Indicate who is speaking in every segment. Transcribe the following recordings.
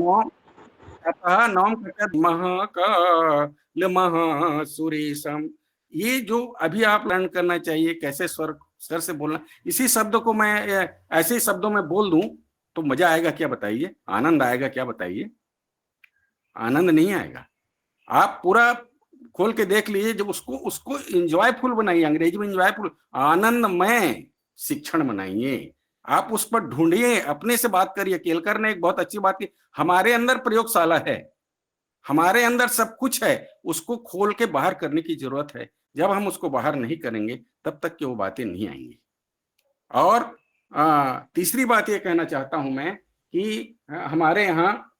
Speaker 1: नौम अतः नौम महाकाल सुरेशम। ये जो अभी आप लर्न करना चाहिए कैसे स्वर स्वर से बोलना, इसी शब्द को मैं ऐसे ही शब्दों में बोल दूं तो मजा आएगा क्या बताइए, आनंद आएगा क्या बताइए? आनंद नहीं आएगा। आप पूरा खोल के देख लीजिए, जब उसको उसको इंजॉयफुल बनाइए, अंग्रेजी में इंजॉयफुल, आनंदमय शिक्षण बनाइए। आप उस पर ढूंढिए, अपने से बात करिए। केलकर ने एक बहुत अच्छी बात की, हमारे अंदर प्रयोगशाला है, हमारे अंदर सब कुछ है, उसको खोल के बाहर करने की जरूरत है। जब हम उसको बाहर नहीं करेंगे तब तक कि वो बातें नहीं आएंगी। और तीसरी बात ये कहना चाहता हूं मैं कि हमारे यहाँ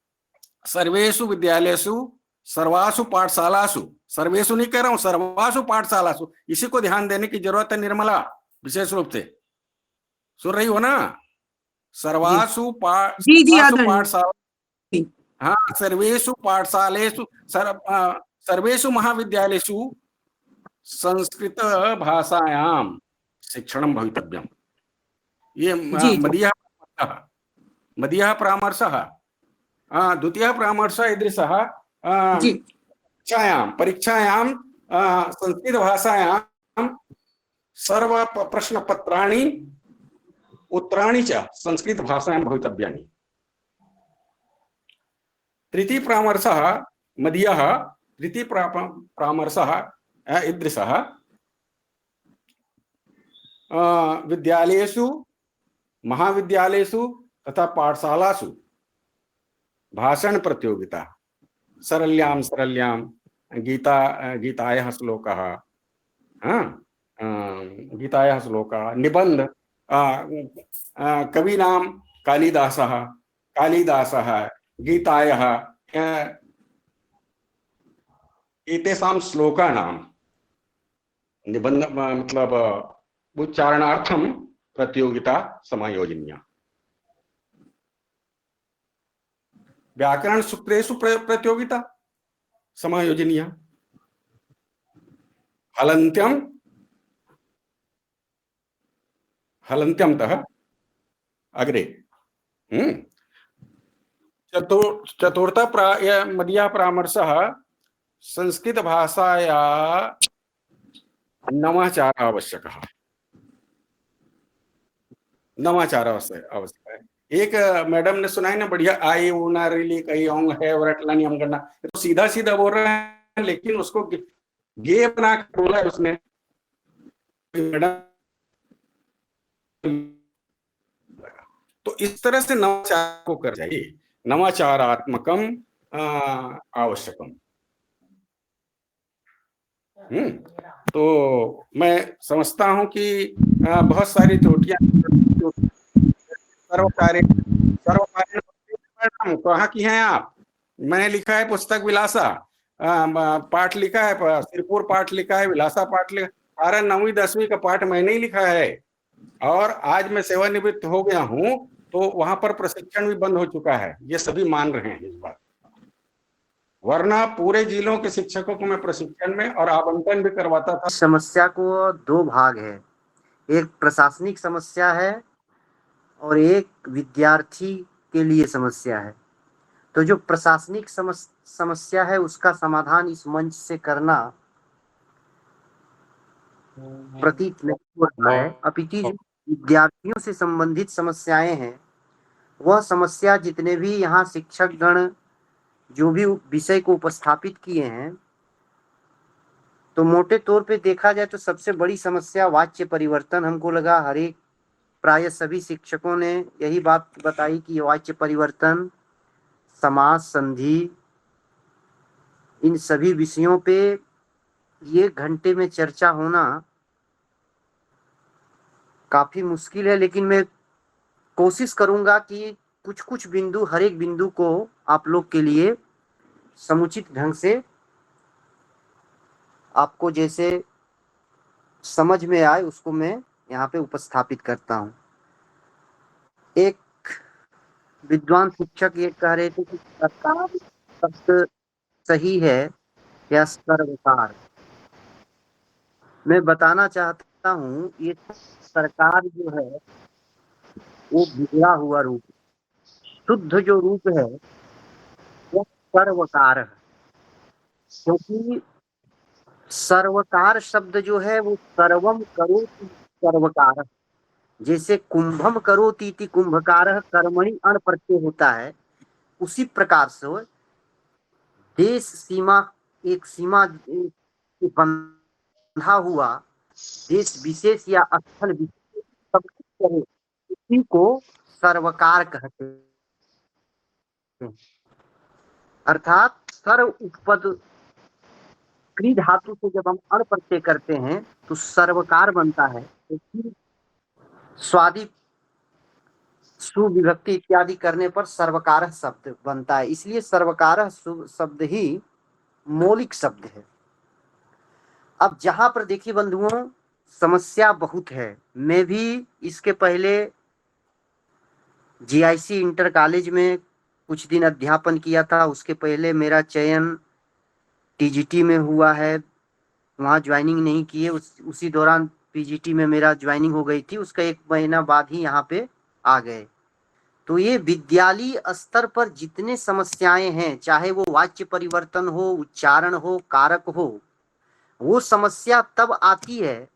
Speaker 1: सर्वेषु विद्यालयसु सर्वासु पाठशालासु, सर्वेषु नहीं कह रहा हूं, सर्वासु पाठशालासु, इसी को ध्यान देने की जरूरत है निर्मला, विशेष रूप से सुन रही हो ना? सर्वासु पाठशाला, हाँ, सर्वेषु पाठशालेषु सर्वेषु महाविद्यालयेषु संस्कृत भाषायाम शिक्षणं भवितव्यम्। ये मदीयः परामर्शः। द्वितीयः परामर्शः ईदृशः, परीक्षायां संस्कृत भाषायां सर्व प्रश्न पत्राणि उत्तराणि च संस्कृत भाषायां भवितव्यानि। तृतीय परामर्शः मदीयः, तृतीय परामर्शः ईदृशः, विद्यालयेषु महाविद्यालयेषु तथा पाठशालासु भाषण प्रतियोगिता, सरल्यां सरल्यां गीतायाः श्लोकः, गीतायाः श्लोकः, निबन्ध, कवीनां कालिदासः गीतायाः एतेषां श्लोकानां निबन्ध मतलब उच्चारणार्थं प्रतियोगिता समायोजनीया। व्याकरण सूत्रेषु प्रतियोगिता समायोजनीया। हलन्त्यंतः अग्रे। चतुर्थः मदीयः परामर्शः संस्कृत भाषाया नवाचार आवश्यकः। नवाचार आवश्यक है। एक मैडम ने सुनाई ना बढ़िया, आई ऊना रिली कई ओंग है वरटलानी हम करना, तो सीधा सीधा बोल रहे हैं लेकिन उसको गे बना के बोला है उसने। मैडम तो इस तरह से नवाचार को कर चाहिए, नवाचारात्मकम आवश्यकम। तो मैं समझता हूं कि बहुत सारी त्रुटियां कहाँ की हैं आप? मैंने लिखा है पुस्तक विलासा, पाठ लिखा है, सिरपुर पाठ लिखा है, विलासा पाठ लिखा, सारा 9वीं 10वीं का पाठ मैंने ही लिखा है। और आज मैं सेवानिवृत्त हो गया हूं तो वहां पर प्रशिक्षण भी बंद हो चुका है, ये सभी मान रहे हैं इस बात। वरना पूरे जिलों के शिक्षकों को मैं प्रशिक्षण में और आवंटन भी करवाता था।
Speaker 2: समस्या को दो भाग है, एक प्रशासनिक समस्या है और एक विद्यार्थी के लिए समस्या है। तो जो प्रशासनिक समस्या है उसका समाधान इस मंच से करना प्रतीत नहीं हो रहा है, अपितु जो विद्यार्थियों से संबंधित समस्याएं हैं वह समस्या जितने भी यहाँ शिक्षक गण जो भी विषय को उपस्थापित किए हैं, तो मोटे तौर पे देखा जाए तो सबसे बड़ी समस्या वाच्य परिवर्तन हमको लगा। हर एक प्राय सभी शिक्षकों ने यही बात बताई कि वाच्य परिवर्तन, समास, संधि, इन सभी विषयों पे ये घंटे में चर्चा होना काफी मुश्किल है, लेकिन मैं कोशिश करूंगा कि कुछ कुछ बिंदु, हर एक बिंदु को आप लोग के लिए समुचित ढंग से आपको जैसे समझ में आए उसको मैं यहाँ पे उपस्थापित करता हूँ। एक विद्वान शिक्षक ये कह रहे थे कि सरकार शब्द सही है या सर्वकार। मैं बताना चाहता हूँ ये सरकार जो है वो बिगड़ा हुआ रूप, शुद्ध जो रूप है सर्वकार, क्योंकि सर्वकार शब्द जो है वो सर्वम करोति सर्वकार, जैसे कुंभम करोति इति कुंभकारः कर्मणि अण प्रत्यय होता है, उसी प्रकार से देश सीमा, एक सीमा बंधा हुआ देश विशेष या स्थल विशेष सब कुछ करे, उसी को सर्वकार कहते हैं। अर्थात सर्व उपपद क्री धातु से जब हम अण प्रत्यय करते हैं तो सर्वकार बनता है, तो फिर स्वादि सुविभक्ति इत्यादि करने पर सर्वकार शब्द बनता है, इसलिए सर्वकार शब्द ही मौलिक शब्द है। अब जहां पर देखिए बंधुओं समस्या बहुत है, मैं भी इसके पहले जीआईसी इंटर कॉलेज में कुछ दिन अध्यापन किया था, उसके पहले मेरा चयन टीजीटी में हुआ है, वहाँ ज्वाइनिंग नहीं किए, उसी दौरान पीजीटी में मेरा ज्वाइनिंग हो गई थी, उसका 1 महीना बाद ही यहाँ पे आ गए। तो ये विद्यालय स्तर पर जितने समस्याएं हैं, चाहे वो वाच्य परिवर्तन हो, उच्चारण हो, कारक हो, वो समस्या तब आती है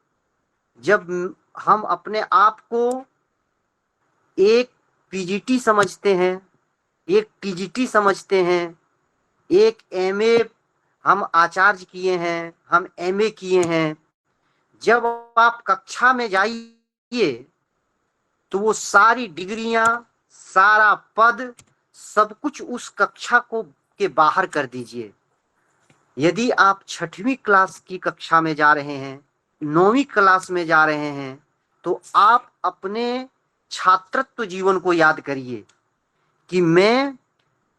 Speaker 2: जब हम अपने आप को एक पीजीटी समझते हैं, एक टीजीटी समझते हैं, एक एमए हम आचार्य किए हैं, हम एमए किए हैं। जब आप कक्षा में जाइए तो वो सारी डिग्रियां, सारा पद, सब कुछ उस कक्षा को के बाहर कर दीजिए। यदि आप 6वीं क्लास की कक्षा में जा रहे हैं, 9वीं क्लास में जा रहे हैं, तो आप अपने छात्रत्व जीवन को याद करिए कि मैं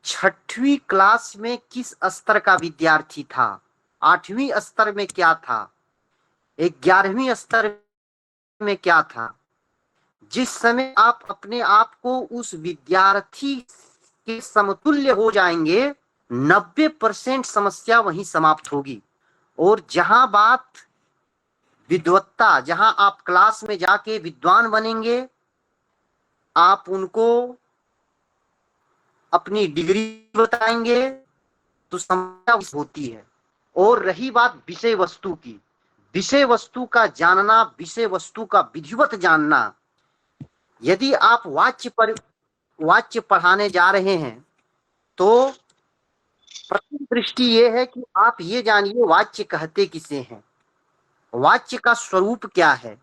Speaker 2: 6वीं क्लास में किस स्तर का विद्यार्थी था, 8वीं स्तर में क्या था, 11वीं स्तर में क्या था। जिस समय आप अपने आप को उस विद्यार्थी के समतुल्य हो जाएंगे, 90% समस्या वहीं समाप्त होगी। और जहां बात विद्वत्ता, जहां आप क्लास में जाके विद्वान बनेंगे, आप उनको अपनी डिग्री बताएंगे, तो समस्या होती है। और रही बात विषय वस्तु की, विषय वस्तु का जानना, विषय वस्तु का विधिवत जानना, यदि आप वाच्य पढ़ाने जा रहे हैं तो प्रथम दृष्टि ये है कि आप ये जानिए वाच्य कहते किसे हैं, वाच्य का स्वरूप क्या है,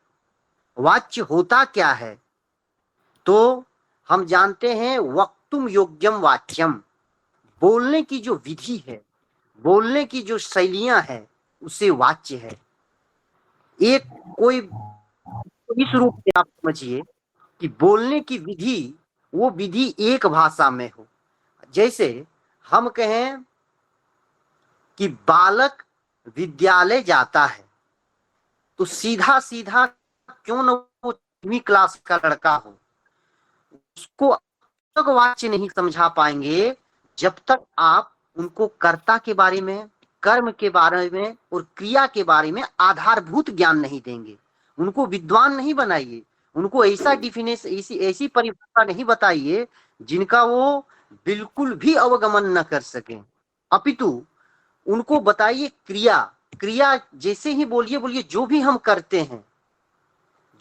Speaker 2: वाच्य होता क्या है। तो हम जानते हैं वक्तुम योग्यम वाच्यम, बोलने की जो विधि है, बोलने की जो शैलियां हैं, उसे वाच्य है। एक कोई इस रूप में आप समझिए कि बोलने की विधि, वो विधि एक भाषा में हो। जैसे हम कहें कि बालक विद्यालय जाता है, तो सीधा सीधा क्यों न वो 6वीं क्लास का लड़का हो, उसको तक वाच्य नहीं समझा पाएंगे जब तक आप उनको कर्ता के बारे में, कर्म के बारे में और क्रिया के बारे में आधारभूत ज्ञान नहीं देंगे। उनको विद्वान नहीं बनाइए, उनको ऐसा डिफिनेशन, ऐसी परिभाषा नहीं बताइए जिनका वो बिल्कुल भी अवगमन न कर सके, अपितु उनको बताइए क्रिया। क्रिया जैसे ही बोलिए जो भी हम करते हैं,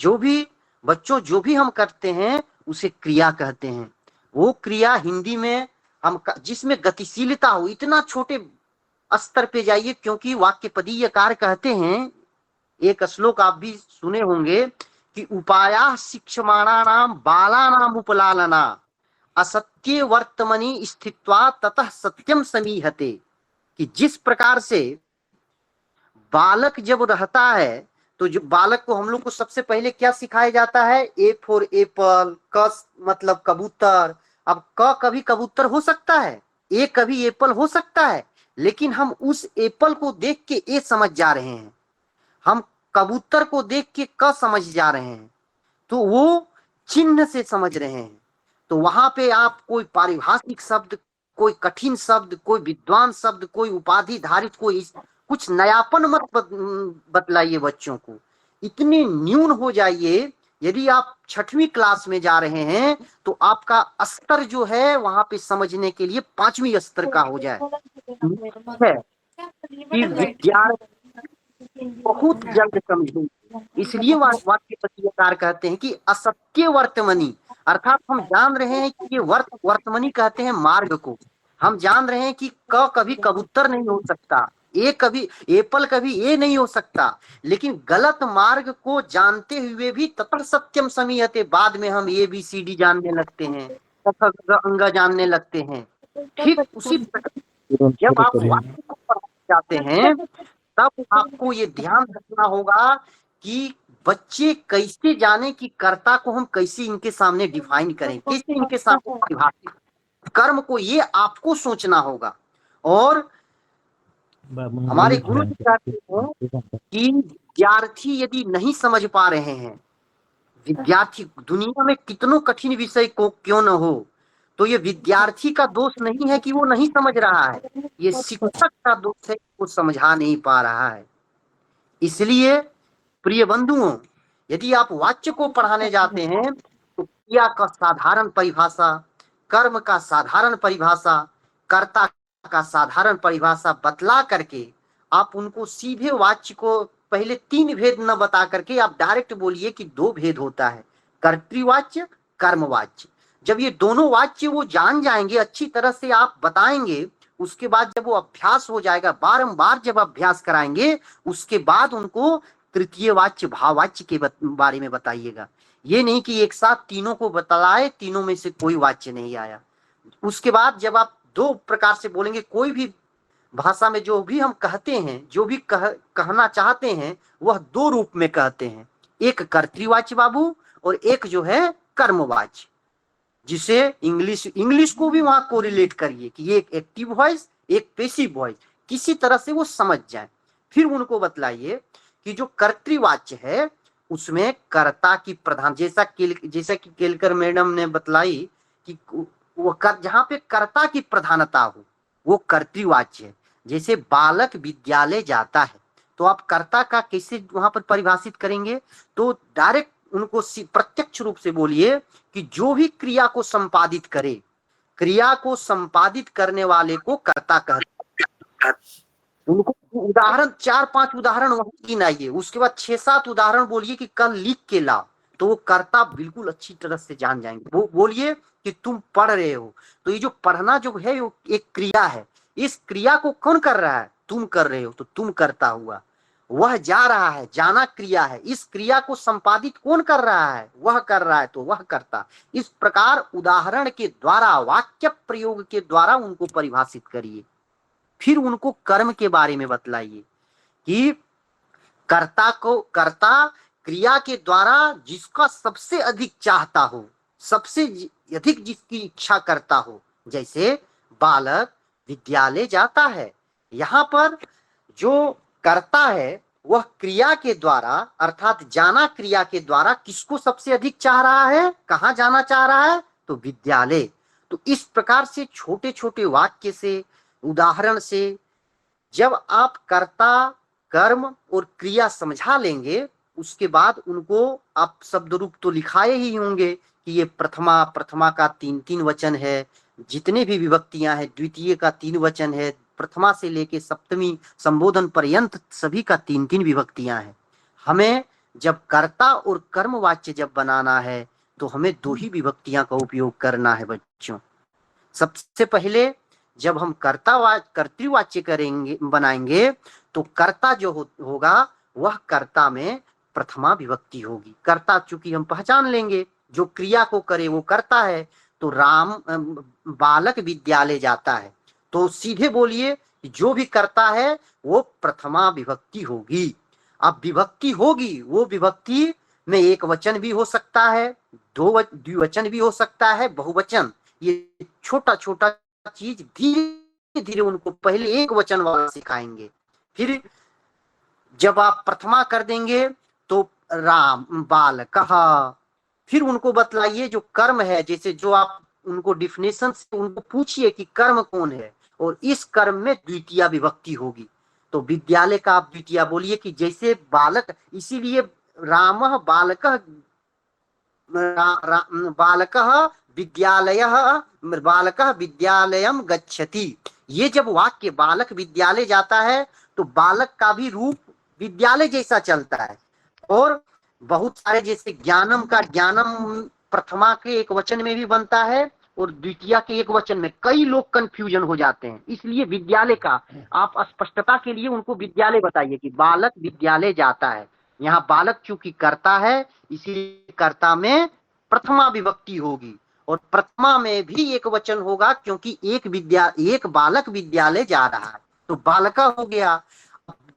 Speaker 2: जो भी बच्चों जो भी हम करते हैं उसे क्रिया कहते हैं। वो क्रिया हिंदी में हम जिसमें गतिशीलता हो, इतना छोटे स्तर पे जाइए, क्योंकि वाक्य पदीयकार कहते हैं, एक श्लोक आप भी सुने होंगे कि उपाया शिक्षमाणानाम बालानाम उपलालना असत्य वर्तमनि स्थित्वा ततः सत्यम समीहते, कि जिस प्रकार से बालक जब रहता है तो जो बालक को हम लोग को सबसे पहले क्या सिखाया जाता है, ए फॉर एप्पल, क मतलब कबूतर। अब क कभी कबूतर हो सकता है, ए कभी एप्पल हो सकता है, लेकिन हम उस एप्पल को देख के ए समझ जा रहे हैं, हम कबूतर को देख के क समझ जा रहे हैं, तो वो चिन्ह से समझ रहे हैं। तो वहां पे आप कोई पारिभाषिक शब्द, कोई कठिन शब्द, कोई विद्वान शब्द, कोई उपाधि धारित, कोई कुछ नयापन मत बतलाइए बच्चों को। इतने न्यून हो जाइए यदि आप 6वीं क्लास में जा रहे हैं तो आपका स्तर जो है वहां पे समझने के लिए 5वीं स्तर का हो जाए। है कि विद्यार्थी बहुत जल्द समझेंगे, इसलिए वाक्यकार कहते हैं कि असत्य वर्तमनी, अर्थात हम जान रहे हैं कि ये वर्तमनी कहते हैं मार्ग को। हम जान रहे हैं कि क कभी कबूतर नहीं हो सकता, ए कभी एप्पल कभी ए नहीं हो सकता, लेकिन गलत मार्ग को जानते हुए भी ततः सत्यम समीयते, बाद में हम ABCD जानने लगते हैं, अंग जानने लगते हैं। ठीक उसी प्रकार जब आप वाक्य को पढ़ाने जाते हैं तब आपको ये ध्यान रखना होगा कि बच्चे कैसे जाने कि कर्ता को हम कैसे इनके सामने डिफाइन करें, कैसे इनके सामने परिभाषित, कर्म को ये आपको सोचना होगा। और हमारे गुरु जी कहते हैं कि विद्यार्थी यदि नहीं समझ पा रहे हैं, विद्यार्थी दुनिया में कितनों कठिन विषय को क्यों न हो, तो ये विद्यार्थी का दोष नहीं है कि वो नहीं समझ रहा है, ये शिक्षक का दोष है कि वो समझा नहीं पा रहा है। इसलिए प्रिय बंधुओं, यदि आप वाक्य को पढ़ाने जाते हैं तो क्रिया का साधारण परिभाषा, कर्म का साधारण परिभाषा, कर्ता का साधारण परिभाषा बतला करके आप उनको सीधे वाक्य को पहले 3 भेद न बता करके आप डायरेक्ट बोलिए कि 2 भेद होता है, कर्तृवाच्य, कर्मवाच्य। जब ये दोनों वाच्य वो जान जाएंगे, अच्छी तरह से आप बताएंगे, उसके बाद जब वो अभ्यास हो जाएगा, बारंबार जब अभ्यास कराएंगे, उसके बाद उनको तृतीय वाच्य भाववाच्य के बारे में बताइएगा। ये नहीं कि एक साथ तीनों को बतलाए, तीनों में से कोई वाच्य नहीं आया। उसके बाद जब आप 2 प्रकार से बोलेंगे, कोई भी भाषा में जो भी हम कहते हैं, जो भी कहना चाहते हैं, वह 2 रूप में कहते हैं, एक कर्तृवाच्य बाबू और एक जो है कर्मवाच्य, जिसे इंग्लिश को भी वहां कोरिलेट करिए कि ये एक एक्टिव वॉइस, एक पैसिव वॉइस, किसी तरह से वो समझ जाए। फिर उनको बतलाइए कि जो कर्तृवाच्य है उसमें कर्ता की प्रधान, जैसा कि केलकर मैडम ने बतलाई कि वो जहां पे कर्ता की प्रधानता हो वो कर्तृवाच्य है। जैसे बालक विद्यालय जाता है तो आप कर्ता का कैसे वहां पर परिभाषित करेंगे, तो डायरेक्ट उनको प्रत्यक्ष रूप से बोलिए कि जो भी क्रिया को संपादित करे, क्रिया को संपादित करने वाले को कर्ता कहते हैं। उनको उदाहरण 4-5 उदाहरण वहां गिनाइए, उसके बाद 6-7 उदाहरण बोलिए कि कल लिख के लाओ, तो वो कर्ता बिल्कुल अच्छी तरह से जान जाएंगे। वो बोलिए कि तुम पढ़ रहे हो, तो ये जो पढ़ना जो है वो एक क्रिया है, इस क्रिया को कौन कर रहा है, तुम कर रहे हो, तो तुम करता हुआ। वह जा रहा है, जाना क्रिया है, इस क्रिया को संपादित कौन कर रहा है, वह कर रहा है, तो वह करता। इस प्रकार उदाहरण के द्वारा, वाक्य प्रयोग के द्वारा उनको परिभाषित करिए। फिर उनको कर्म के बारे में बतलाइए कि कर्ता क्रिया के द्वारा जिसका सबसे अधिक चाहता हो, सबसे अधिक जिसकी इच्छा करता हो, जैसे बालक विद्यालय जाता है, यहाँ पर जो करता है वह क्रिया के द्वारा, अर्थात जाना क्रिया के द्वारा किसको सबसे अधिक चाह रहा है, कहाँ जाना चाह रहा है, तो विद्यालय। तो इस प्रकार से छोटे छोटे वाक्य से, उदाहरण से जब आप कर्ता, कर्म और क्रिया समझा लेंगे, उसके बाद उनको आप शब्द रूप तो लिखाए ही होंगे कि ये प्रथमा का 3-3 वचन है, जितने भी विभक्तियां हैं, द्वितीय का 3 वचन है, प्रथमा से लेके सप्तमी संबोधन पर्यंत सभी का 3-3 विभक्तियां हैं। हमें जब कर्ता और कर्म वाच्य जब बनाना है तो हमें 2 ही विभक्तियां का उपयोग करना है बच्चों। सबसे पहले जब हम कर्तृवाच्य करेंगे, बनाएंगे, तो कर्ता जो होगा वह कर्ता में प्रथमा विभक्ति होगी। कर्ता चूंकि हम पहचान लेंगे, जो क्रिया को करे वो करता है, तो बालक विद्यालय जाता है, तो सीधे बोलिए जो भी करता है वो प्रथमा विभक्ति होगी। अब विभक्ति होगी, वो विभक्ति में एक वचन भी हो सकता है, द्विवचन भी हो सकता है, बहुवचन। ये छोटा छोटा चीज धीरे धीरे उनको पहले एक वचन वाला सिखाएंगे। फिर जब आप प्रथमा कर देंगे तो राम बालकः। फिर उनको बतलाइए जो कर्म है, जैसे जो आप उनको डिफिनेशन से उनको पूछिए कि कर्म कौन है, और इस कर्म में द्वितीय विभक्ति होगी, तो विद्यालय का आप द्वितीय बोलिए कि जैसे बालक, इसीलिए रामः बालकः बालकः विद्यालयम गच्छति। ये जब वाक्य बालक विद्यालय जाता है तो बालक का भी रूप विद्यालय जैसा चलता है। और बहुत सारे जैसे ज्ञानम का ज्ञानम प्रथमा के एक वचन में भी बनता है और द्वितीय के एक वचन में। कई लोग कंफ्यूजन हो जाते हैं, इसलिए विद्यालय का आप स्पष्टता के लिए उनको विद्यालय बताइए कि बालक विद्यालय जाता है। यहाँ बालक चूंकि कर्ता है इसीलिए कर्ता में प्रथमा विभक्ति होगी और प्रथमा में भी एक वचन होगा क्योंकि एक बालक विद्यालय जा रहा है तो बालका हो गया।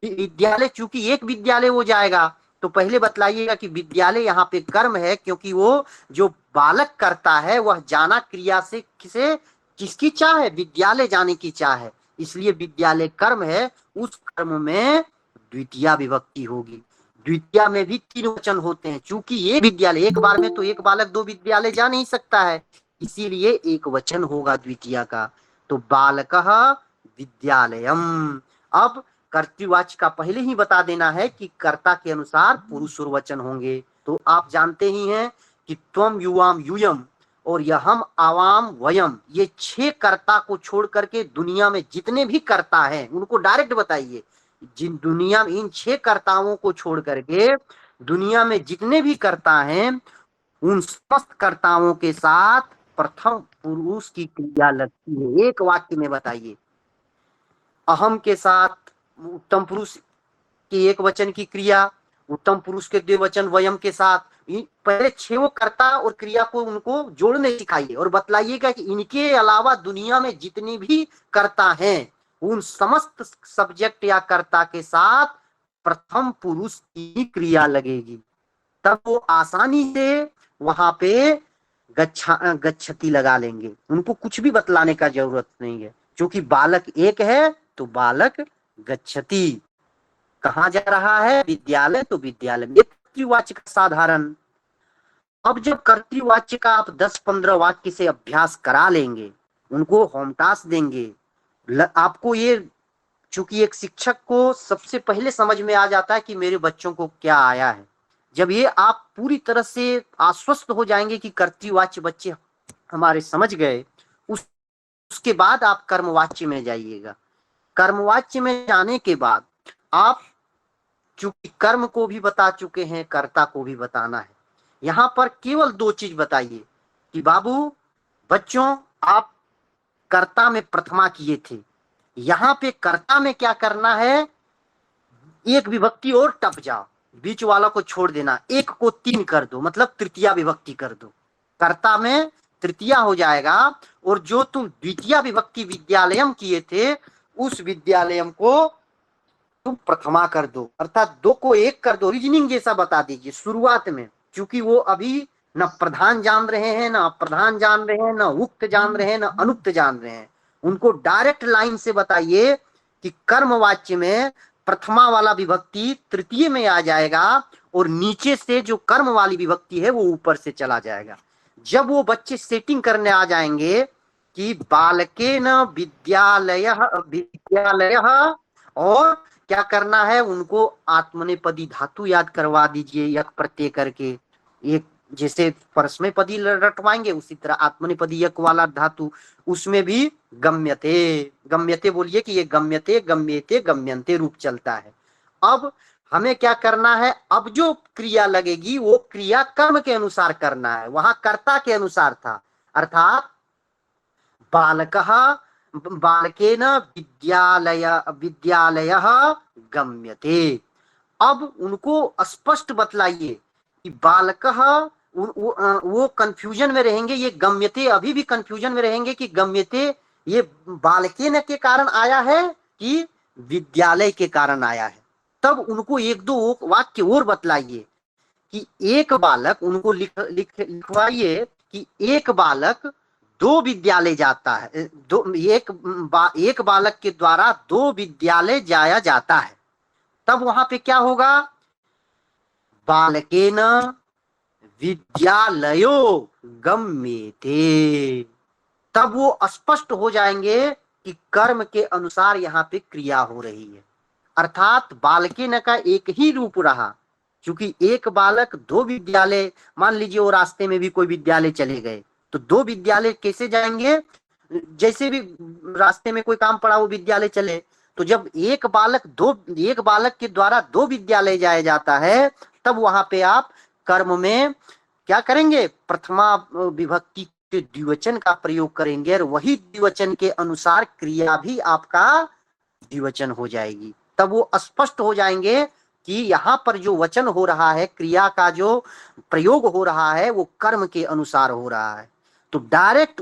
Speaker 2: विद्यालय चूंकि एक विद्यालय वो जाएगा तो पहले बतलाइएगा कि विद्यालय यहाँ पे कर्म है क्योंकि वो जो बालक करता है वह जाना क्रिया से किसकी चाह है, विद्यालय जाने की चाह है, इसलिए विद्यालय कर्म है। उस कर्म में द्वितीय विभक्ति होगी। द्वितीय में भी 3 वचन होते हैं चूंकि ये विद्यालय एक बार में तो एक बालक 2 विद्यालय जा नहीं सकता है, इसीलिए एक वचन होगा द्वितीय का। तो बालकः विद्यालयम। अब कर्तृवाच्य का पहले ही बता देना है कि कर्ता के अनुसार पुरुष और वचन होंगे। तो आप जानते ही हैं कि त्वम युवाम यूयम और यहम आवाम वयम, ये 6 कर्ता को छोड़ करके दुनिया में जितने भी कर्ता हैं उनको डायरेक्ट बताइए। जिन दुनिया में इन 6 कर्ताओं को छोड़ करके दुनिया में जितने भी कर्ता हैं उन समस्त कर्ताओं के साथ प्रथम पुरुष की क्रिया लगती है। एक वाक्य में बताइए। अहम के साथ उत्तम पुरुष की एक वचन की क्रिया, उत्तम पुरुष के 2 वचन वयम के साथ। पहले 6 कर्ता और क्रिया को उनको जोड़ने सिखाइए और बतलाइएगा कि इनके अलावा दुनिया में जितने भी कर्ता हैं उन समस्त सब्जेक्ट या कर्ता के साथ प्रथम पुरुष की क्रिया लगेगी। तब वो आसानी से वहां पे गच्छति लगा लेंगे, उनको कुछ भी बतलाने का जरूरत नहीं है। क्योंकि बालक एक है तो बालक गच्छति, कहाँ जा रहा है, विद्यालय, तो विद्यालय में। कर्तृवाच्य का साधारण। अब जब कर्तृवाच्य का आप 10-15 वाक्य से अभ्यास करा लेंगे, उनको होम टास्क देंगे, आपको ये चूंकि एक शिक्षक को सबसे पहले समझ में आ जाता है कि मेरे बच्चों को क्या आया है। जब ये आप पूरी तरह से आश्वस्त हो जाएंगे कि कर्तृवाच्य बच्चे हमारे समझ गए, उसके बाद आप कर्मवाच्य में जाइएगा। कर्मवाच्य में जाने के बाद आप चूंकि कर्म को भी बता चुके हैं, कर्ता को भी बताना है। यहां पर केवल 2 चीज बताइए कि बाबू बच्चों आप कर्ता में प्रथमा किए थे, यहां पे कर्ता में क्या करना है, एक विभक्ति और टप जाओ, बीच वाला को छोड़ देना, 1 को 3 कर दो, मतलब तृतीया विभक्ति कर दो। कर्ता में तृतीया हो जाएगा और जो तुम द्वितीय विभक्ति विद्यालयम किए थे उस विद्यालयम को तुम प्रथमा कर दो, अर्थात 2 को 1 कर दो। रीजनिंग जैसा बता दीजिए शुरुआत में, क्योंकि वो अभी न प्रधान जान रहे हैं, न अप्रधान जान रहे हैं, न उक्त जान रहे हैं, न अनुक्त जान रहे हैं। उनको डायरेक्ट लाइन से बताइए कि कर्मवाच्य में प्रथमा वाला विभक्ति तृतीय में आ जाएगा और नीचे से जो कर्म वाली विभक्ति है वो ऊपर से चला जाएगा। जब वो बच्चे सेटिंग करने आ जाएंगे कि बालके न विद्यालय और क्या करना है, उनको आत्मनेपदी धातु याद करवा दीजिए यक प्रत्यय करके। एक जैसे परस्मैपदी रटवाएंगे उसी तरह आत्मनेपदी यक वाला धातु, उसमें भी गम्यते, गम्यते बोलिए कि ये गम्यते गम्यते गम्यन्ते रूप चलता है। अब हमें क्या करना है, अब जो क्रिया लगेगी वो क्रिया कर्म के अनुसार करना है, वहां कर्ता के अनुसार था। अर्थात बालकः बालकेन विद्यालयः गम्यते। अब उनको स्पष्ट बतलाइए कि बालकः, वो कंफ्यूजन में रहेंगे, ये गम्यते अभी भी कंफ्यूजन में रहेंगे कि गम्यते ये बालकेन के कारण आया है कि विद्यालय के कारण आया है। तब उनको 1-2 वाक्य और बतलाइए कि एक बालक, उनको लिखवाइए कि एक बालक 2 विद्यालय जाता है, एक बालक के द्वारा 2 विद्यालय जाया जाता है। तब वहां पे क्या होगा, बालकेन विद्यालयो गम्यते। तब वो स्पष्ट हो जाएंगे कि कर्म के अनुसार यहाँ पे क्रिया हो रही है। अर्थात बालकेन का एक ही रूप रहा, क्योंकि एक बालक दो विद्यालय, मान लीजिए वो रास्ते में भी कोई विद्यालय चले गए तो दो विद्यालय कैसे जाएंगे, जैसे भी रास्ते में कोई काम पड़ा वो विद्यालय चले, तो जब एक बालक के द्वारा दो विद्यालय जाया जाता है तब वहां पे आप कर्म में क्या करेंगे, प्रथमा विभक्ति के द्विवचन का प्रयोग करेंगे और वही द्विवचन के अनुसार क्रिया भी आपका द्विवचन हो जाएगी। तब वो स्पष्ट हो जाएंगे कि यहाँ पर जो वचन हो रहा है, क्रिया का जो प्रयोग हो रहा है वो कर्म के अनुसार हो रहा है। तो डायरेक्ट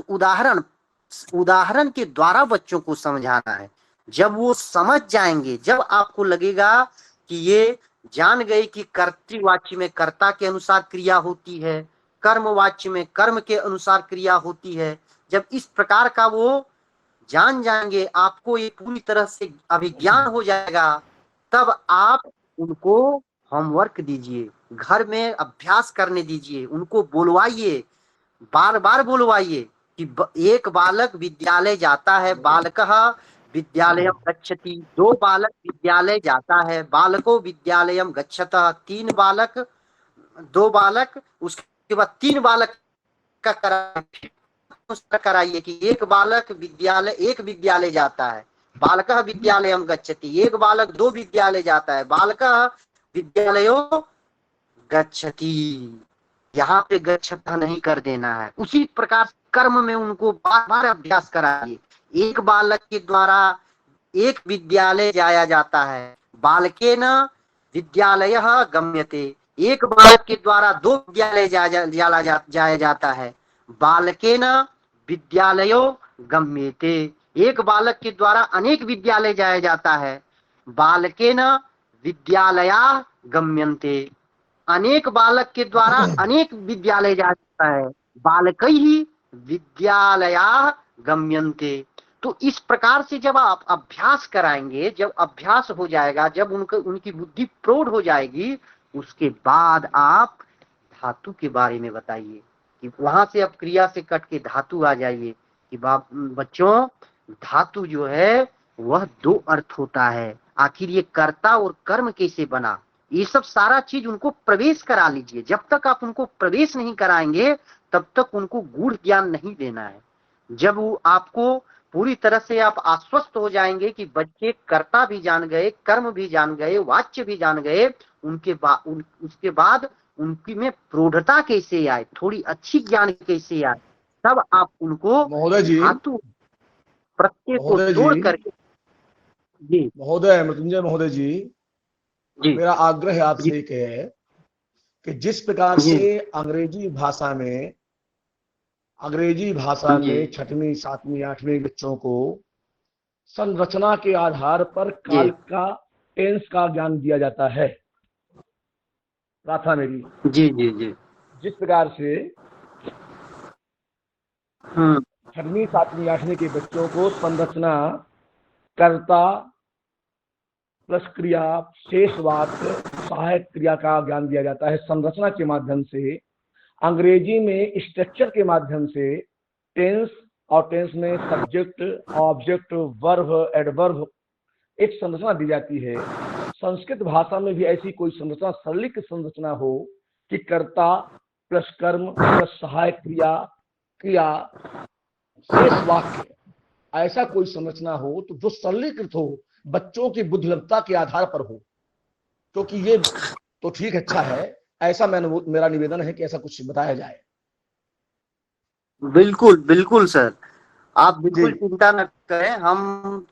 Speaker 2: उदाहरण के द्वारा बच्चों को समझाना है। जब वो समझ जाएंगे, जब आपको लगेगा कि ये जान गए कि कर्तृवाच्य में कर्ता के अनुसार क्रिया होती है, कर्मवाच्य में कर्म के अनुसार क्रिया होती है, जब इस प्रकार का वो जान जाएंगे, आपको ये पूरी तरह से अभिज्ञान हो जाएगा, तब आप उनको होमवर्क दीजिए, घर में अभ्यास करने दीजिए, उनको बुलवाइए, बार बार बुलवाइए कि एक बालक विद्यालय जाता है, बालकः विद्यालयं गच्छति, दो बालक विद्यालय जाता है, बालको विद्यालयं गच्छतः, तीन बालक, दो बालक, उसके बाद तीन बालक का कराइए कि एक बालक एक विद्यालय जाता है, बालकः विद्यालयं गच्छति, एक बालक दो विद्यालय जाता है, बालकः विद्यालयो गच्छति, यहाँ पे गच्छता नहीं कर देना है। उसी प्रकार कर्म में उनको बार बार अभ्यास कराइए। एक बालक के द्वारा एक विद्यालय जाया जाता है, बालकेन विद्यालयः गम्यते, एक बालक के द्वारा दो विद्यालय जाया जाता है, बालकेन विद्यालयो गम्यते, एक बालक के द्वारा अनेक विद्यालय जाया जाता है, बालकेन विद्यालया गम्यन्ते, अनेक बालक के द्वारा अनेक विद्यालय जाता है, बालकैः विद्यालया गम्यन्ते। तो इस प्रकार से जब आप अभ्यास कराएंगे, जब अभ्यास हो जाएगा, जब उनकी बुद्धि प्रौढ़ हो जाएगी, उसके बाद आप धातु के बारे में बताइए कि वहां से अब क्रिया से कट के धातु आ जाइए कि बच्चों धातु जो है वह दो अर्थ होता है, आखिर ये कर्ता और कर्म कैसे बना, ये सब सारा चीज उनको प्रवेश करा लीजिए। जब तक आप उनको प्रवेश नहीं कराएंगे तब तक उनको गूढ़ ज्ञान नहीं देना है। जब वो आपको पूरी तरह से आप आश्वस्त हो जाएंगे कि बच्चे कर्ता भी जान गए, कर्म भी जान गए, वाच्य भी जान गए, उसके बाद उनकी में प्रौढ़ता कैसे आए, थोड़ी अच्छी ज्ञान कैसे आए, तब आप उनको
Speaker 3: महोदय जी,
Speaker 2: धातु प्रत्यय को जोड़ करके। जी
Speaker 3: महोदय, मृत्युंजय महोदय जी,
Speaker 2: जी,
Speaker 3: मेरा आग्रह आपसे एक है कि जिस प्रकार से अंग्रेजी भाषा में 6वीं 7वीं 8वीं बच्चों को संरचना के आधार पर काल का, टेंस का ज्ञान दिया जाता है, प्रार्थना मेरी,
Speaker 2: जी जी जी,
Speaker 3: जिस प्रकार से 6वीं 7वीं 8वीं के बच्चों को संरचना, कर्ता प्लस क्रिया, शेष वाक्य, सहायक क्रिया का ज्ञान दिया जाता है संरचना के माध्यम से। अंग्रेजी में स्ट्रक्चर के माध्यम से टेंस, और टेंस में सब्जेक्ट, ऑब्जेक्ट, वर्ब, एडवर्ब, एक संरचना दी जाती है। संस्कृत भाषा में भी ऐसी कोई संरचना, सरलीकृत संरचना हो कि कर्ता प्लस कर्म प्लस सहायक क्रिया, शेष वाक्य, ऐसा कोई संरचना हो तो जो सरलीकृत हो, बच्चों की बुद्धिमत्ता के आधार पर हो, क्योंकि ये तो ठीक, अच्छा है, ऐसा मेरा निवेदन है कि ऐसा कुछ बताया जाए।
Speaker 2: बिल्कुल बिल्कुल सर, आप बिल्कुल चिंता न करें, हम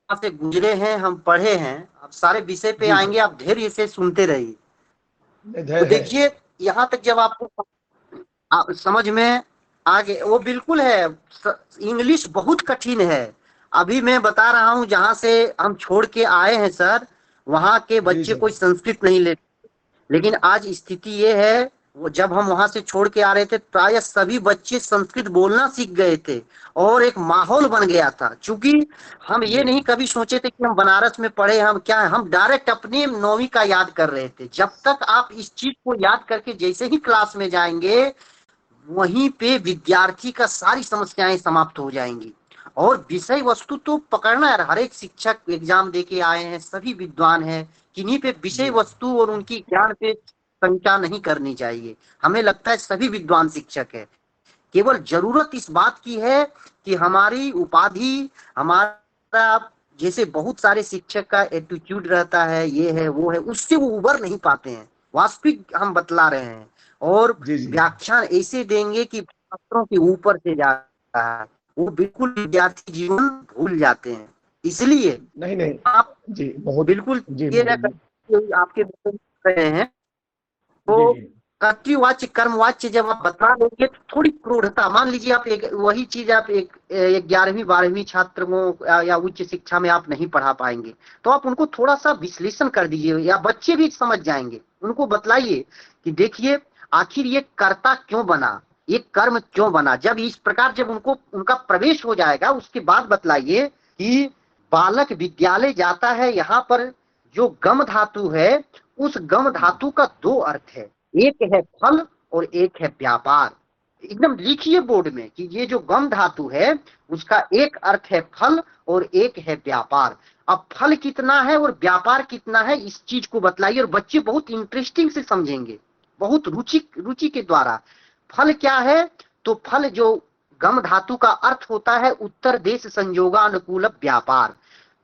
Speaker 2: से गुजरे हैं, हम पढ़े हैं, अब सारे विषय पे आएंगे, आप धैर्य से सुनते रहिए। तो देखिए यहाँ तक जब आपको समझ में आगे, वो बिल्कुल है, इंग्लिश बहुत कठिन है। अभी मैं बता रहा हूँ, जहाँ से हम छोड़ के आए हैं सर, वहाँ के बच्चे कोई संस्कृत नहीं लेते, लेकिन आज स्थिति ये है, वो जब हम वहां से छोड़ के आ रहे थे प्राय सभी बच्चे संस्कृत बोलना सीख गए थे और एक माहौल बन गया था। चूंकि हम ये नहीं कभी सोचे थे कि हम बनारस में पढ़े, हम डायरेक्ट अपने 9वीं का याद कर रहे थे। जब तक आप इस चीज को याद करके जैसे ही क्लास में जाएंगे, वहीं पे विद्यार्थी का सारी समस्याएं समाप्त हो जाएंगी। और विषय वस्तु तो पकड़ना है, हर एक शिक्षक एग्जाम दे के आए हैं, सभी विद्वान हैं, किन्हीं पे विषय वस्तु और उनकी ज्ञान पे शंका नहीं करनी चाहिए। हमें लगता है सभी विद्वान शिक्षक है, केवल जरूरत इस बात की है कि हमारी उपाधि, हमारा जैसे बहुत सारे शिक्षक का एटीट्यूड रहता है, ये है वो है, उससे वो उबर नहीं पाते हैं। वास्तविक हम बतला रहे हैं, और
Speaker 3: जी जी
Speaker 2: व्याख्यान ऐसे देंगे कि छात्रों के ऊपर से जाता है, वो बिल्कुल विद्यार्थी जीवन भूल जाते हैं। इसलिए
Speaker 3: नहीं नहीं
Speaker 2: आप
Speaker 3: जी बहुत
Speaker 2: बिल्कुल
Speaker 3: जी
Speaker 2: ये न
Speaker 3: मोहित जी
Speaker 2: करें, आपके बच्चे कर रहे हैं
Speaker 3: जी
Speaker 2: तो
Speaker 3: जी
Speaker 2: कर्तृवाच्य कर्मवाच्य जब आप बता देंगे तो थोड़ी क्रूरता, मान लीजिए आप एक वही चीज आप एक 11वीं 12वीं छात्र को या उच्च शिक्षा में आप नहीं पढ़ा पाएंगे, तो आप उनको थोड़ा सा विश्लेषण कर दीजिए, या बच्चे भी समझ जाएंगे। उनको बतलाइए कि देखिए आखिर ये कर्ता क्यों बना, ये कर्म क्यों बना। जब इस प्रकार जब उनको उनका प्रवेश हो जाएगा, उसके बाद बतलाइए कि बालक विद्यालय जाता है, यहाँ पर जो गम धातु है, उस गम धातु का दो अर्थ है, एक है फल और एक है व्यापार। एकदम लिखिए बोर्ड में कि ये जो गम धातु है उसका एक अर्थ है फल और एक है व्यापार। अब फल कितना है और व्यापार कितना है, इस चीज को बतलाइए, और बच्चे बहुत इंटरेस्टिंग से समझेंगे, बहुत रुचि के द्वारा। फल क्या है, तो फल जो गम धातु का अर्थ होता है उत्तर देश संयोगानुकूल व्यापार।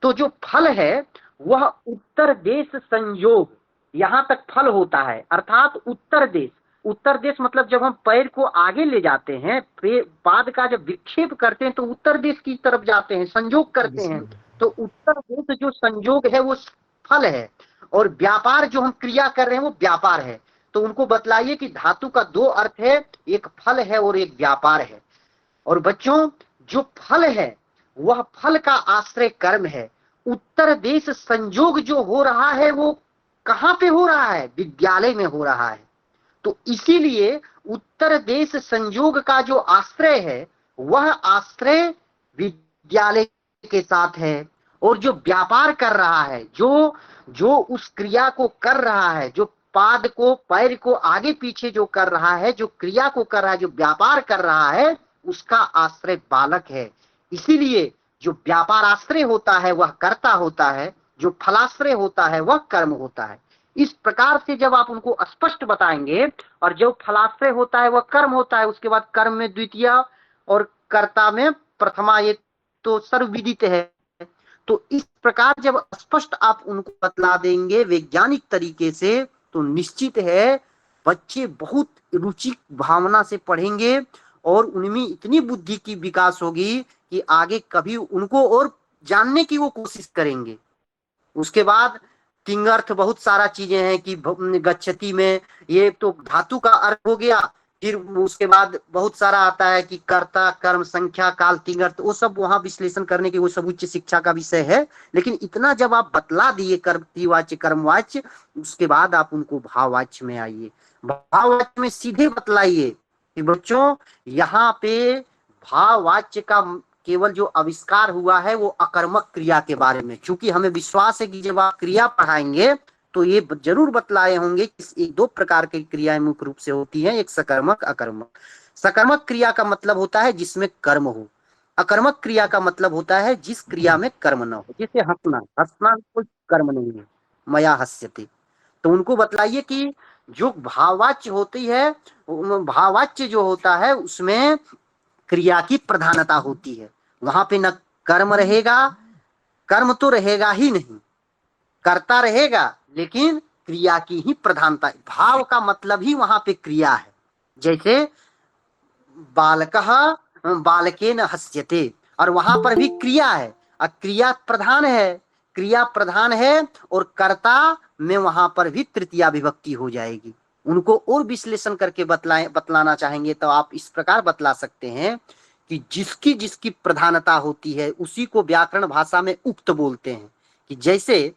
Speaker 2: तो जो फल है वह उत्तर देश संयोग, यहां तक फल होता है, अर्थात उत्तर देश। उत्तर देश मतलब जब हम पैर को आगे ले जाते हैं, पाद का जब विक्षेप करते हैं तो उत्तर देश की तरफ जाते हैं, संयोग करते हैं। तो उत्तर देश जो संयोग है वो फल है, और व्यापार जो हम क्रिया कर रहे हैं वो व्यापार है। तो उनको बतलाइए कि धातु का दो अर्थ है, एक फल है और एक व्यापार है। और बच्चों जो फल है वह फल का आश्रय कर्म है। उत्तर देश संयोग जो हो रहा है वो कहां पे हो रहा है, विद्यालय में हो रहा है। तो इसीलिए उत्तर देश संयोग का जो आश्रय है वह आश्रय विद्यालय के साथ है। और जो व्यापार कर रहा है, जो उस क्रिया को कर रहा है, जो पाद को पैर को आगे पीछे जो कर रहा है, जो क्रिया को कर रहा है, जो व्यापार कर रहा है, उसका आश्रय बालक है। इसीलिए जो व्यापार आश्रय होता है वह कर्ता होता है, जो फलाश्रय होता है वह कर्म होता है। इस प्रकार से जब आप उनको स्पष्ट बताएंगे, और जो फलाश्रय होता है वह कर्म होता है, उसके बाद कर्म में द्वितीय और कर्ता में प्रथमा, ये तो सर्वविदित है। तो इस प्रकार जब स्पष्ट आप उनको बतला देंगे वैज्ञानिक तरीके से, तो निश्चित है बच्चे बहुत रुचि भावना से पढ़ेंगे, और उनमें इतनी बुद्धि की विकास होगी कि आगे कभी उनको और जानने की वो कोशिश करेंगे। उसके बाद तिंगर्थ बहुत सारा चीजें हैं कि गच्छति में ये तो धातु का अर्थ हो गया, फिर उसके बाद बहुत सारा आता है कि कर्ता कर्म संख्या काल तिंगर्थ, वो सब वहां विश्लेषण करने की वो सब उच्च शिक्षा का विषय है। लेकिन इतना जब आप बतला दिए कर्तृवाच्य कर्मवाच्य, उसके बाद आप उनको भाववाच्य में आइए। भाववाच्य में सीधे बतलाइए कि बच्चों यहाँ पे भाववाच्य का केवल जो आविष्कार हुआ है वो अकर्मक क्रिया के बारे में। चूंकि हमें विश्वास है कि जब आप क्रिया पढ़ाएंगे तो ये जरूर बतलाए होंगे कि एक दो प्रकार की क्रियाएं मुख्य रूप से होती हैं, एक सकर्मक अकर्मक। सकर्मक क्रिया का मतलब होता है जिसमें कर्म हो, अकर्मक क्रिया का मतलब होता है जिस क्रिया में कर्म न हो। जैसे हंसना, हंसना कोई कर्म नहीं है, मया हस्यते। तो उनको बतलाइए कि जो भाववाच्य होती है, भाववाच्य जो होता है उसमें क्रिया की प्रधानता होती है, वहां पे न कर्म रहेगा, कर्म तो रहेगा ही नहीं, कर्ता रहेगा लेकिन क्रिया की ही प्रधानता। भाव का मतलब ही वहां पे क्रिया है। जैसे बालकः बालकेन हस्यते, और वहां पर भी क्रिया है, और क्रिया प्रधान है, क्रिया प्रधान है, और कर्ता में वहां पर भी तृतीया विभक्ति हो जाएगी। उनको और विश्लेषण करके बतलाना चाहेंगे तो आप इस प्रकार बतला सकते हैं कि जिसकी जिसकी प्रधानता होती है उसी को व्याकरण भाषा में उक्त बोलते हैं। कि जैसे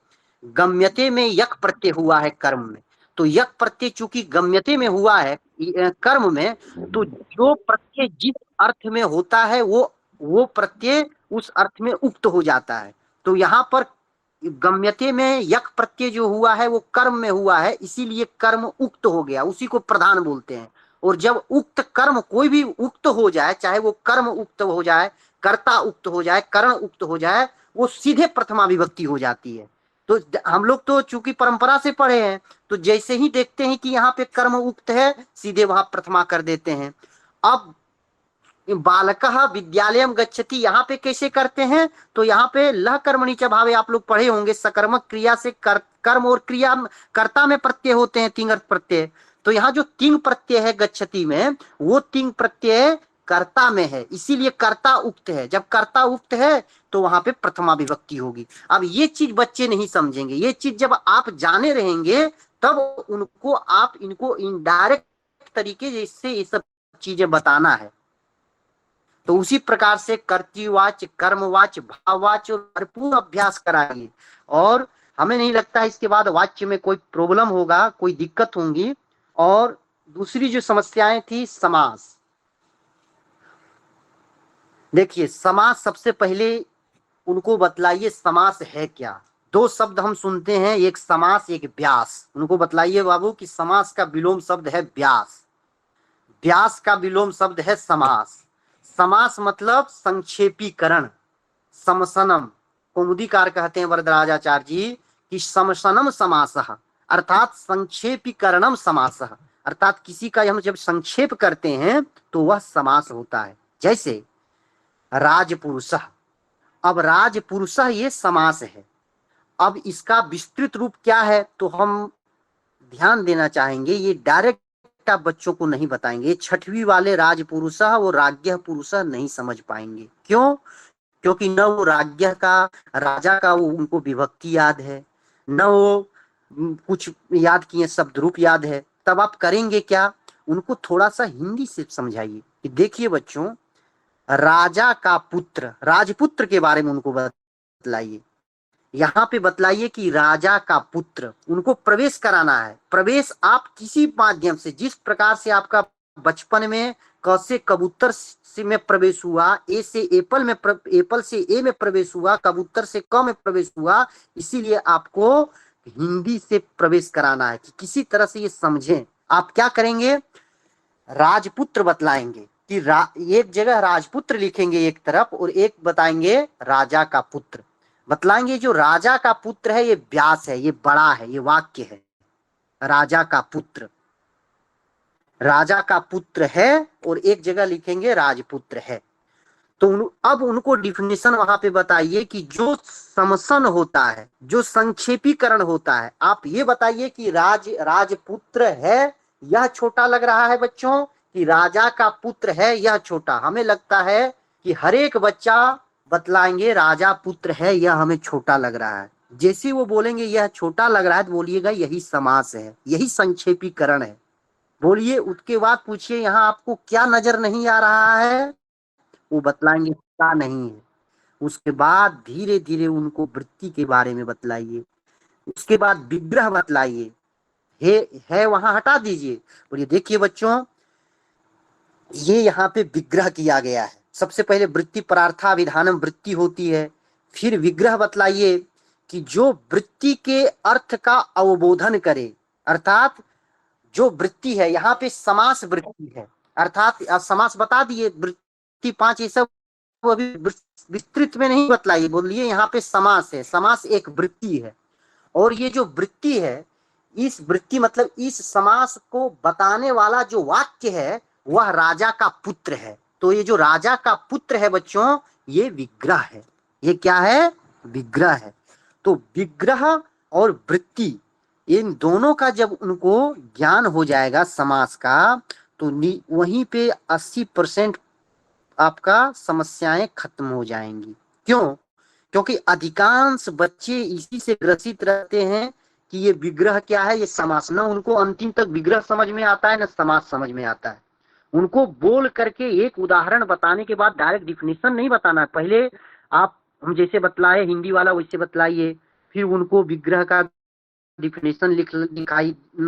Speaker 2: गम्यते में यक प्रत्यय हुआ है कर्म में, तो यक प्रत्यय चूंकि गम्यते में हुआ है कर्म में, तो जो प्रत्यय जिस अर्थ में होता है वो प्रत्यय उस अर्थ में उक्त हो जाता है। तो यहाँ पर गम्यते में यक प्रत्यय जो हुआ है वो कर्म में हुआ है, इसीलिए कर्म उक्त हो गया, उसी को प्रधान बोलते हैं। और जब उक्त कर्म कोई भी उक्त हो जाए, चाहे वो कर्म उक्त हो जाए, कर्ता उक्त हो जाए, करण उक्त हो जाए, वो सीधे प्रथमा विभक्ति हो जाती है। तो हम लोग तो चूंकि परंपरा से पढ़े हैं, तो जैसे ही देखते हैं कि यहाँ पे कर्म उक्त है, सीधे वहां प्रथमा कर देते हैं। अब बालकः विद्यालयम गच्छति यहाँ पे कैसे करते हैं, तो यहाँ पे लह कर्मणि च भावे आप लोग पढ़े होंगे, सकर्मक क्रिया से कर्म और क्रिया कर्ता में प्रत्यय होते हैं, तिंग प्रत्यय। तो यहाँ जो तिंग प्रत्यय है गच्छति में, वो तिंग प्रत्यय कर्ता में है, इसीलिए कर्ता उक्त है। जब कर्ता उक्त है तो वहां पे प्रथमा विभक्ति होगी। अब ये चीज बच्चे नहीं समझेंगे, ये चीज जब आप जाने रहेंगे तब उनको आप इनको इनडायरेक्ट तरीके से ये सब चीजें बताना है। तो उसी प्रकार से कर्तृवाच्य, कर्मवाच्य, भाववाच्य और भरपूर अभ्यास कराइए। और हमें नहीं लगता है इसके बाद वाच्य में कोई प्रॉब्लम होगा, कोई दिक्कत होंगी। और दूसरी जो समस्याएं थी, समास। देखिए समास, सबसे पहले उनको बतलाइए समास है क्या। दो शब्द हम सुनते हैं, एक समास एक व्यास। उनको बतलाइए बाबू कि समास का विलोम शब्द है व्यास, व्यास का विलोम शब्द है समास। समास मतलब संक्षेपीकरण, समसनम। कौमुदीकार कहते हैं वरदराजाचार्य जी कि समसनम समासः, अर्थात संक्षेपीकरणम समासः, अर्थात किसी का हम जब संक्षेप करते हैं तो वह समास होता है। जैसे राजपुरुषः, अब राजपुरुषः ये समास है। अब इसका विस्तृत रूप क्या है तो हम ध्यान देना चाहेंगे, ये डायरेक्ट आप बच्चों को नहीं बताएंगे। छठवीं वाले राजपुरुषः वो राज्ञः पुरुषः नहीं समझ पाएंगे। क्यों? क्योंकि न वो राज्ञः का, राजा का वो उनको विभक्ति याद है, न वो कुछ याद किए शब्द रूप याद है। तब आप करेंगे क्या, उनको थोड़ा सा हिंदी से समझाइए कि देखिए बच्चों, राजा का पुत्र, राजपुत्र के बारे में उनको बतलाइए। यहाँ पे बतलाइए कि राजा का पुत्र, उनको प्रवेश कराना है। प्रवेश आप किसी माध्यम से, जिस प्रकार से आपका बचपन में क से कबूतर से में प्रवेश हुआ, ए से एप्पल में, एप्पल से ए में प्रवेश हुआ, कबूतर से क में प्रवेश हुआ, इसीलिए आपको हिंदी से प्रवेश कराना है कि किसी तरह से ये समझें। आप क्या करेंगे, राजपुत्र बतलाएंगे कि एक जगह राजपुत्र लिखेंगे एक तरफ, और एक बताएंगे राजा का पुत्र। बतलाएंगे जो राजा का पुत्र है ये व्यास है, ये बड़ा है, ये वाक्य है। राजा का पुत्र, राजा का पुत्र है, और एक जगह लिखेंगे राजपुत्र है। तो अब उनको डिफिनेशन वहां पे बताइए कि जो समसन होता है, जो संक्षेपीकरण होता है, आप ये बताइए कि राजपुत्र है, यह छोटा लग रहा है बच्चों, कि राजा का पुत्र है यह छोटा। हमें लगता है कि हर एक बच्चा बतलाएंगे राजा पुत्र है, यह हमें छोटा लग रहा है। जैसे वो बोलेंगे यह छोटा लग रहा है तो बोलिएगा यही समास है, यही संक्षेपीकरण है। बोलिए, उसके बाद पूछिए यहाँ आपको क्या नजर नहीं आ रहा है, वो बतलाएंगे क्या नहीं है। उसके बाद धीरे धीरे उनको वृत्ति के बारे में बतलाइए। उसके बाद विग्रह बतलाइए, है वहां हटा दीजिए। बोलिए देखिए बच्चों, ये यहाँ पे विग्रह किया गया है। सबसे पहले वृत्ति परार्थाभिधानम वृत्ति होती है, फिर विग्रह बतलाइए कि जो वृत्ति के अर्थ का अवबोधन करे, अर्थात जो वृत्ति है, यहाँ पे समास वृत्ति है, अर्थात समास बता दिए, वृत्ति 5 ये सब अभी विस्तृत में नहीं बतलाइए। बोलिए यहाँ पे समास है, समास एक वृत्ति है, और ये जो वृत्ति है, इस वृत्ति मतलब इस समास को बताने वाला जो वाक्य है वह राजा का पुत्र है। तो ये जो राजा का पुत्र है बच्चों, ये विग्रह है। ये क्या है, विग्रह है। तो विग्रह और वृत्ति, इन दोनों का जब उनको ज्ञान हो जाएगा समास का, तो वहीं पे 80% आपका समस्याएं खत्म हो जाएंगी। क्यों? क्योंकि अधिकांश बच्चे इसी से ग्रसित रहते हैं कि ये विग्रह क्या है, ये समास। न उनको अंतिम तक विग्रह समझ में आता है, न समास समझ में आता है। उनको बोल करके एक उदाहरण बताने के बाद डायरेक्ट डिफिनेशन नहीं बताना है। पहले आप हम जैसे बतलाए हिंदी वाला वैसे बतलाइए, फिर उनको विग्रह का डिफिनेशन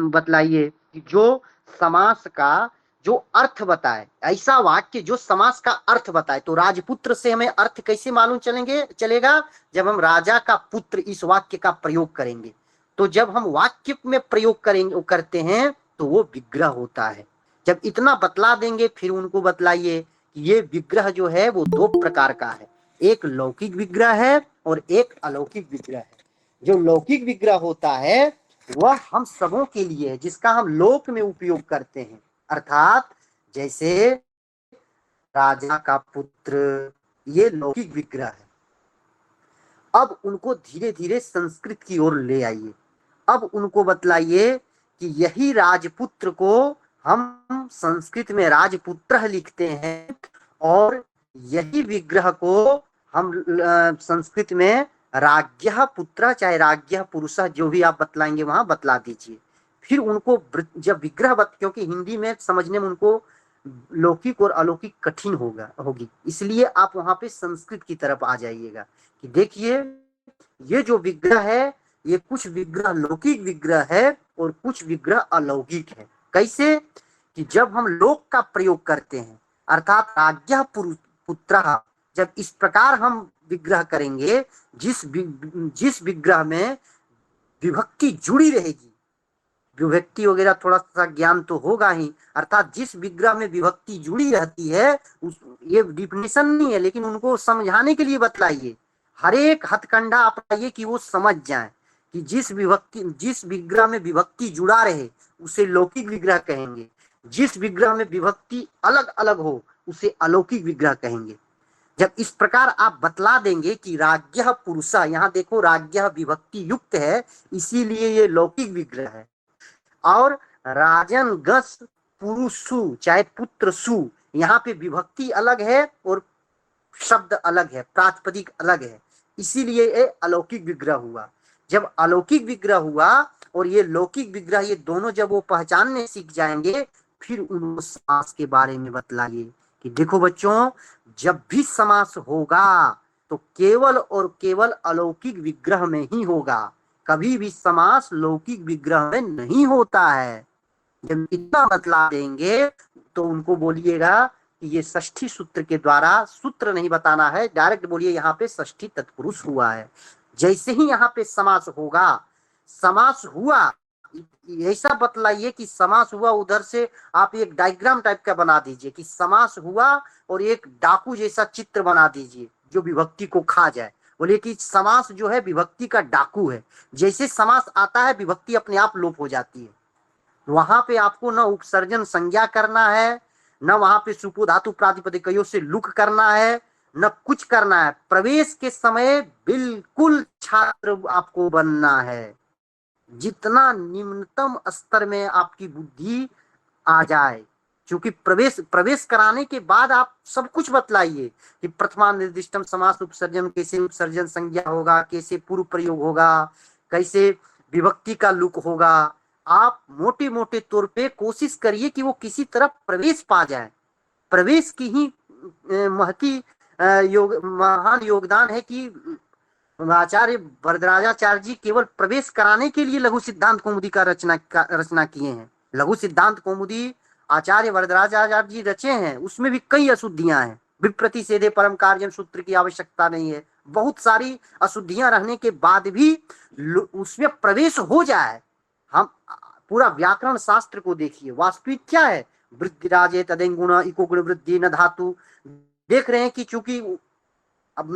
Speaker 2: बतलाइए कि जो समास का जो अर्थ बताए, ऐसा वाक्य जो समास का अर्थ बताए। तो राजपुत्र से हमें अर्थ कैसे मालूम चलेगा, जब हम राजा का पुत्र इस वाक्य का प्रयोग करेंगे। तो जब हम वाक्य में प्रयोग करते हैं तो वो विग्रह होता है। जब इतना बतला देंगे फिर उनको बतलाइए कि ये विग्रह जो है वो 2 प्रकार का है, एक लौकिक विग्रह है और एक अलौकिक विग्रह है। जो लौकिक विग्रह होता है वह हम सबों के लिए है, जिसका हम लोक में उपयोग करते हैं। अर्थात जैसे राजा का पुत्र, ये लौकिक विग्रह है। अब उनको धीरे धीरे संस्कृत की ओर ले आइए। अब उनको बतलाइए कि यही राजपुत्र को हम संस्कृत में राजपुत्र लिखते हैं और यही विग्रह को हम संस्कृत में राज्ञः पुत्र चाहे राज्ञः पुरुष जो भी आप बतलाएंगे वहां बतला दीजिए। फिर उनको जब विग्रह क्योंकि हिंदी में समझने में उनको लौकिक और अलौकिक कठिन होगी, इसलिए आप वहां पे संस्कृत की तरफ आ जाइएगा कि देखिए ये जो विग्रह है ये कुछ विग्रह लौकिक विग्रह है और कुछ विग्रह अलौकिक है। कैसे कि जब हम लोक का प्रयोग करते हैं अर्थात राज्ञः पुत्रः, जब इस प्रकार हम विग्रह करेंगे जिस विग्रह में विभक्ति जुड़ी रहेगी, विभक्ति वगैरह थोड़ा सा ज्ञान तो होगा ही, अर्थात जिस विग्रह में विभक्ति जुड़ी रहती है ये डिफिनेशन नहीं है लेकिन उनको समझाने के लिए बतलाइए, हर एक हथकंडा अपनाइए कि वो समझ जाए कि जिस विग्रह में विभक्ति जुड़ा रहे उसे लौकिक विग्रह कहेंगे, जिस विग्रह में विभक्ति अलग अलग हो उसे अलौकिक विग्रह कहेंगे। जब इस प्रकार आप बतला देंगे कि राज्ञः पुरुषः, यहाँ देखो राज्ञः विभक्ति युक्त है इसीलिए ये लौकिक विग्रह है, और राजन गस पुरुषु चाहे पुत्र सु, यहाँ पे विभक्ति अलग है और शब्द अलग है, प्रातिपदिक अलग है, इसीलिए ये अलौकिक विग्रह हुआ। जब अलौकिक विग्रह हुआ और ये लौकिक विग्रह, ये दोनों जब वो पहचानने सीख जाएंगे फिर उनको समास के बारे में बतलाइए कि देखो बच्चों जब भी समास होगा तो केवल और केवल अलौकिक विग्रह में ही होगा, कभी भी समास लौकिक विग्रह में नहीं होता है। जब इतना बतला देंगे तो उनको बोलिएगा कि ये षष्ठी सूत्र के द्वारा, सूत्र नहीं बताना है, डायरेक्ट बोलिए यहाँ पे षष्ठी तत्पुरुष हुआ है। जैसे ही यहाँ पे समास होगा, समास हुआ ऐसा बतलाइए कि समास हुआ, उधर से आप एक डायग्राम टाइप का बना दीजिए कि समास हुआ और एक डाकू जैसा चित्र बना दीजिए जो विभक्ति को खा जाए। बोलिए कि समास जो है विभक्ति का डाकू है, जैसे समास आता है विभक्ति अपने आप लोप हो जाती है। वहां पे आपको न उपसर्जन संज्ञा करना है, न वहां पे सुपो धातु प्रातिपदिकयों से लुक करना है, न कुछ करना है। प्रवेश के समय बिल्कुल छात्र आपको बनना है, जितना निम्नतम स्तर में आपकी बुद्धि आ जाए, क्योंकि प्रवेश कराने के बाद आप सब कुछ बतलाइए कि प्रथमा निर्दिष्टम समास उपसर्जन, कैसे उपसर्जन संज्ञा होगा, कैसे पूर्व प्रयोग होगा, कैसे विभक्ति का लुक होगा। आप मोटे मोटे तौर पे कोशिश करिए कि वो किसी तरह प्रवेश पा जाए। प्रवेश की ही महान योगदान है कि आचार्य वरदराजाचार्य जी केवल प्रवेश कराने के लिए लघु सिद्धांत कौमुदी का रचना किए हैं। लघु सिद्धांत कौमुदी आचार्य वरदराजाचार्य जी रचे हैं, उसमें भी कई अशुद्धियां हैं। विप्रतिषेधे परम कार्य सूत्र की आवश्यकता नहीं है, बहुत सारी अशुद्धियां रहने के बाद भी उसमें प्रवेश हो जाए। हम पूरा व्याकरण शास्त्र को देखिए, वास्तविक क्या है, वृद्धि राजे तदेंगुण इको गुण वृद्धि न धातु। देख रहे हैं कि चूंकि अब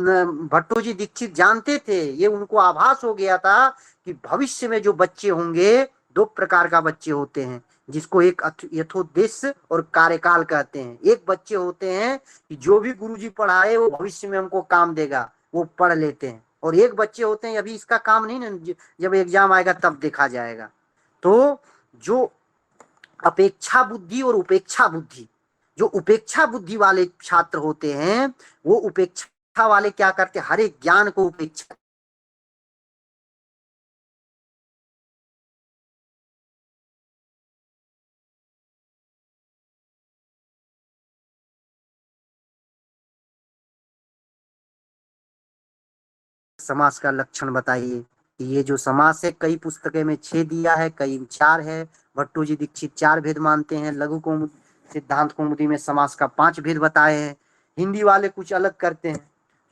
Speaker 2: भट्टो जी दीक्षित जानते थे, ये उनको आभास हो गया था कि भविष्य में जो बच्चे होंगे दो प्रकार का बच्चे होते हैं, जिसको एक यथोद्देश्य और कार्यकाल कहते हैं। एक बच्चे होते हैं कि जो भी गुरुजी पढ़ाए वो भविष्य में हमको काम देगा, वो पढ़ लेते हैं, और एक बच्चे होते हैं अभी इसका काम नहीं ना, जब एग्जाम आएगा तब देखा जाएगा। तो जो अपेक्षा बुद्धि और उपेक्षा बुद्धि, जो उपेक्षा बुद्धि वाले छात्र होते हैं वो उपेक्षा वाले क्या करते हैं, हर एक ज्ञान को उपेक्षा समास का लक्षण बताइए कि ये जो समास है कई पुस्तकें में 6 दिया है, कई 4 है। भट्टो जी दीक्षित 4 भेद मानते हैं। लघु कौमुदी सिद्धांत कौमुदी में समास का 5 भेद बताए हैं। हिंदी वाले कुछ अलग करते हैं,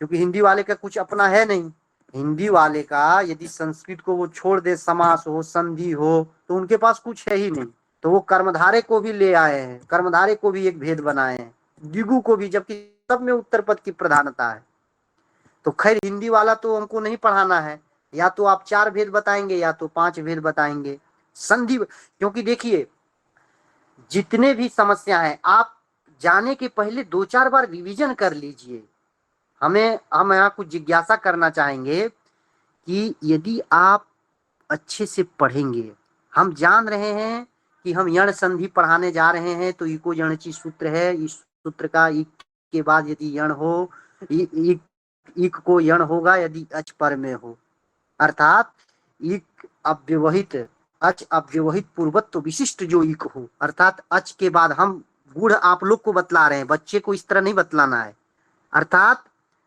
Speaker 2: क्योंकि हिंदी वाले का कुछ अपना है नहीं। हिंदी वाले का यदि संस्कृत को वो छोड़ दे, समास हो संधि हो, तो उनके पास कुछ है ही नहीं। तो वो कर्मधारे को भी ले आए हैं, कर्मधारे को भी एक भेद बनाए हैं, दिगु को भी, जबकि सब में उत्तर पद की प्रधानता है। तो खैर हिंदी वाला तो हमको नहीं पढ़ाना है, या तो आप 4 भेद बताएंगे या तो 5 भेद बताएंगे। संधि, क्योंकि देखिए जितने भी समस्या है आप जाने के पहले 2-4 बार रिवीजन कर लीजिए। हम यहाँ कुछ जिज्ञासा करना चाहेंगे कि यदि आप अच्छे से पढ़ेंगे, हम जान रहे हैं कि हम यण संधि पढ़ाने जा रहे हैं, तो इको यणची सूत्र है, इस सूत्र का इक के बाद यदि यण हो, इक को यण होगा यदि अच पर में हो, अर्थात इक अव्यवहित, अच अव्यवहित पूर्वत्व विशिष्ट जो इक हो, अर्थात अच के बाद, हम गुण आप लोग को बतला रहे हैं, बच्चे को इस तरह नहीं बतलाना है, अर्थात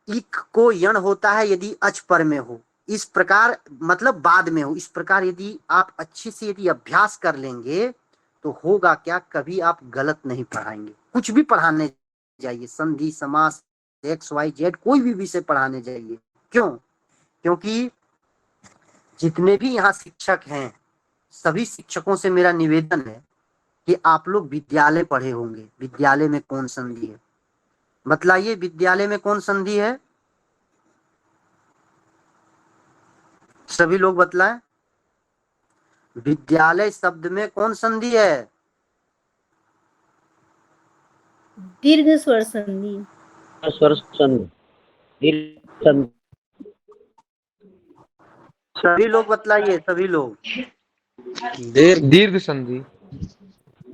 Speaker 2: इक को यण होता है यदि अच पर में हो, इस प्रकार मतलब बाद में हो। इस प्रकार यदि आप अच्छे से यदि अभ्यास कर लेंगे तो होगा क्या, कभी आप गलत नहीं पढ़ाएंगे। कुछ भी पढ़ाने जाइए, संधि समास XYZ कोई भी विषय पढ़ाने जाइए। क्यों? क्योंकि जितने भी यहाँ शिक्षक हैं, सभी शिक्षकों से मेरा निवेदन है कि आप लोग विद्यालय पढ़े होंगे। विद्यालय में कौन संधि है बतलाइए, विद्यालय में कौन संधि है? सभी लोग बतलाएं, विद्यालय शब्द में कौन संधि है?
Speaker 4: दीर्घ स्वर संधि।
Speaker 5: स्वर संधि, दीर्घ संधि।
Speaker 2: सभी लोग बतलाइए, सभी लोग।
Speaker 6: दीर्घ संधि।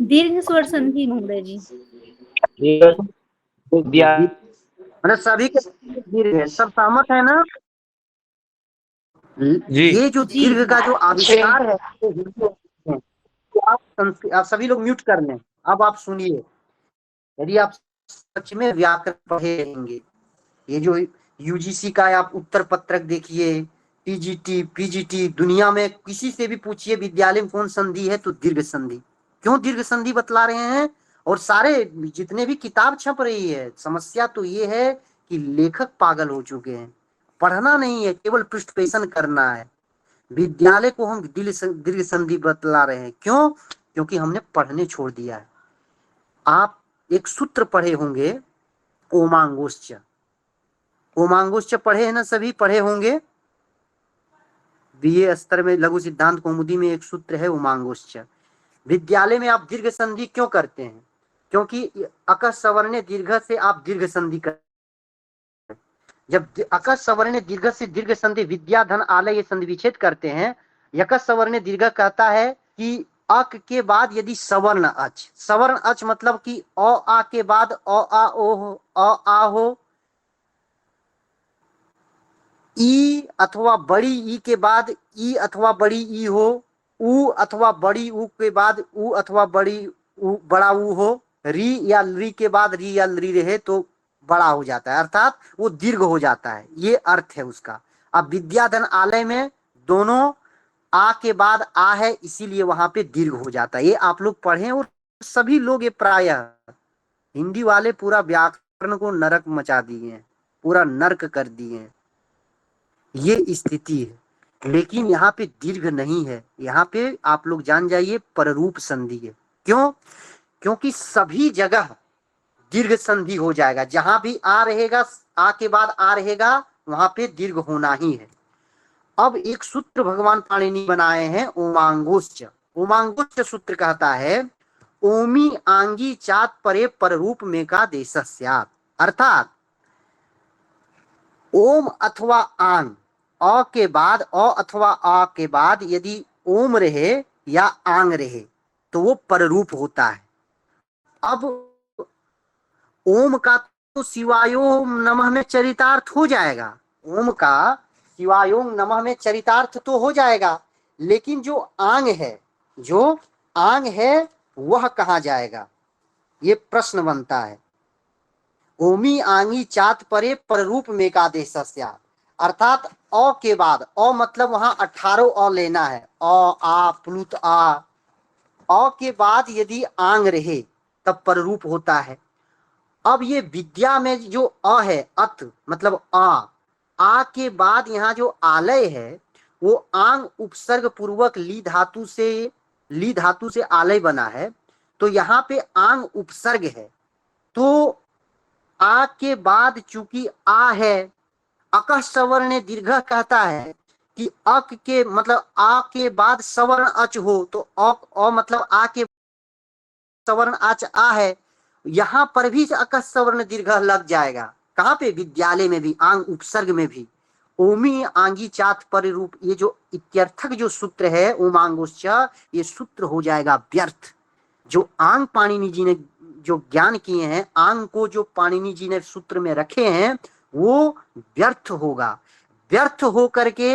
Speaker 4: दीर्घ स्वर संधि महोदय जी।
Speaker 2: मतलब सभी के दीर्घ है, सब सहमत है ना?
Speaker 6: जी।
Speaker 2: ये जो
Speaker 4: जी।
Speaker 2: दीर्घ का जो आविष्कार है, तो आप सभी लोग म्यूट कर लें। अब आप सुनिए, यदि आप सच में व्याकरण पढ़े रहेंगे, ये जो यूजीसी का आप उत्तर पत्रक देखिए, टीजीटी पीजीटी, दुनिया में किसी से भी पूछिए विद्यालय में कौन संधि है तो दीर्घ संधि। क्यों दीर्घ संधि बतला रहे हैं? और सारे जितने भी किताब छप रही है, समस्या तो ये है कि लेखक पागल हो चुके हैं। पढ़ना नहीं है, केवल पृष्ठपेशन करना है। विद्यालय को हम दीर्घ संधि बतला रहे हैं। क्यों? क्योंकि हमने पढ़ने छोड़ दिया है। आप एक सूत्र पढ़े होंगे, ओमांगोश्च। ओमांगोश्च पढ़े हैं ना, सभी पढ़े होंगे। बीए स्तर में लघु सिद्धांत कौमुदी में एक सूत्र है ओमांगोश्च। विद्यालय में आप दीर्घ संधि क्यों करते हैं? क्योंकि अक सवर्ण दीर्घ से आप दीर्घ संधि कर, जब अक सवर्ण दीर्घ से दीर्घ संधि विद्या धन आलय ये संधि विच्छेद करते हैं। यक सवर्ण दीर्घ कहता है कि अक के बाद यदि सवर्ण अच, सवर्ण अच मतलब कि अ आ के बाद अ आ ओ हो, अ आ हो, ई अथवा बड़ी ई के बाद ई अथवा बड़ी ई हो, उ अथवा बड़ी उ के बाद उ अथवा बड़ी उ बड़ा उ हो, री या री के बाद री या री रहे तो बड़ा हो जाता है, अर्थात वो दीर्घ हो जाता है। ये अर्थ है उसका। अब विद्याधन आलय में दोनों आ के बाद आ है, इसीलिए वहां पे दीर्घ हो जाता है। ये आप लोग पढ़ें, और सभी लोग ये प्रायः हिंदी वाले पूरा व्याकरण को नरक मचा दिए हैं, पूरा नर्क कर दिए हैं। ये स्थिति है। लेकिन यहाँ पे दीर्घ नहीं है, यहाँ पे आप लोग जान जाइए पररूप संधि है। क्यों? क्योंकि सभी जगह दीर्घ संधि हो जाएगा। जहां भी आ रहेगा, आ के बाद आ रहेगा, वहां पे दीर्घ होना ही है। अब एक सूत्र भगवान पाणिनि बनाए हैं, ओमांगोश्च। ओमांगोश्च सूत्र कहता है ओमी आंगी चात परे पररूप में का देश, अर्थात ओम अथवा आंग, अ के बाद अ अथवा आ के बाद यदि ओम रहे या आंग रहे तो वो पररूप होता है। अब ओम का तो शिवायोम नमः में चरितार्थ हो जाएगा, ओम का शिवायोम नमः में चरितार्थ तो हो जाएगा, लेकिन जो आंग है, जो आंग है वह कहाँ जाएगा, ये प्रश्न बनता है। ओमी आंगी चात परे पररूप में का देश, अर्थात अ के बाद, अ मतलब वहां 18 अ लेना है, अ आ प्लुत आ, अ के बाद यदि आंग रहे तब पररूप होता है। अब ये विद्या में जो अ है, अत मतलब आ के बाद यहाँ जो आलय है वो आंग उपसर्ग पूर्वक ली धातु से आलय बना है, तो यहाँ पे आंग उपसर्ग है। तो आ के बाद चूंकि आ है, अकः सवर्ण दीर्घ कहता है कि अक के मतलब आ के बाद सवर्ण अच हो, तो अ मतलब आ के सवर्ण अच आ है, यहां पर भी अकस सवर्ण दीर्घ लग जाएगा। कहां पे? विद्यालय में भी, आंग उपसर्ग में भी। ओमी आंगी चात पर रूप, ये जो इत्यर्थक जो सूत्र है ओमांगोश्च, ये सूत्र हो जाएगा व्यर्थ। जो आंग पाणिनि जी ने जो ज्ञान किए हैं, आंग को जो पाणिनि जी ने सूत्र में रखे हैं, वो व्यर्थ होगा। व्यर्थ हो करके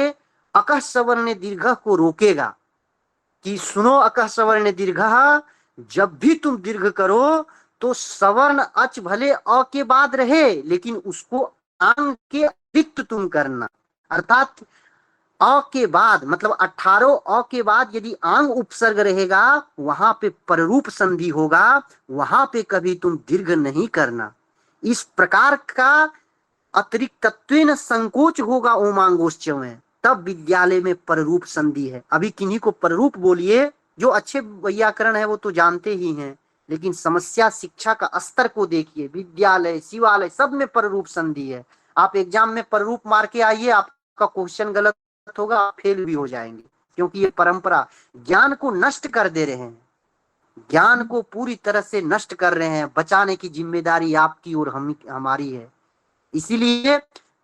Speaker 2: अकः सवर्ण दीर्घ को रोकेगा कि सुनो अकः सवर्ण दीर्घ, जब भी तुम दीर्घ करो तो सवर्ण अच भले अ के बाद रहे, लेकिन उसको आंग के अतिरिक्त तुम करना। अर्थात अ के बाद मतलब 18 अ के बाद यदि आंग उपसर्ग रहेगा, वहां पे पररूप संधि होगा, वहां पे कभी तुम दीर्घ नहीं करना। इस प्रकार का अतिरिक्तत्वेन संकोच होगा ओमांगोश्च में, तब विद्यालय में पररूप संधि है। अभी किन्हीं को पररूप बोलिए, जो अच्छे व्याकरण है वो तो जानते ही हैं, लेकिन समस्या शिक्षा का स्तर को देखिए। विद्यालय, शिवालय सब में पररूप संधि है। आप एग्जाम में पररूप मार के आइए, आपका क्वेश्चन गलत होगा, आप फेल भी हो जाएंगे, क्योंकि ये परंपरा ज्ञान को नष्ट कर दे रहे हैं। ज्ञान को पूरी तरह से नष्ट कर रहे हैं। बचाने की जिम्मेदारी आपकी और हमारी है। इसीलिए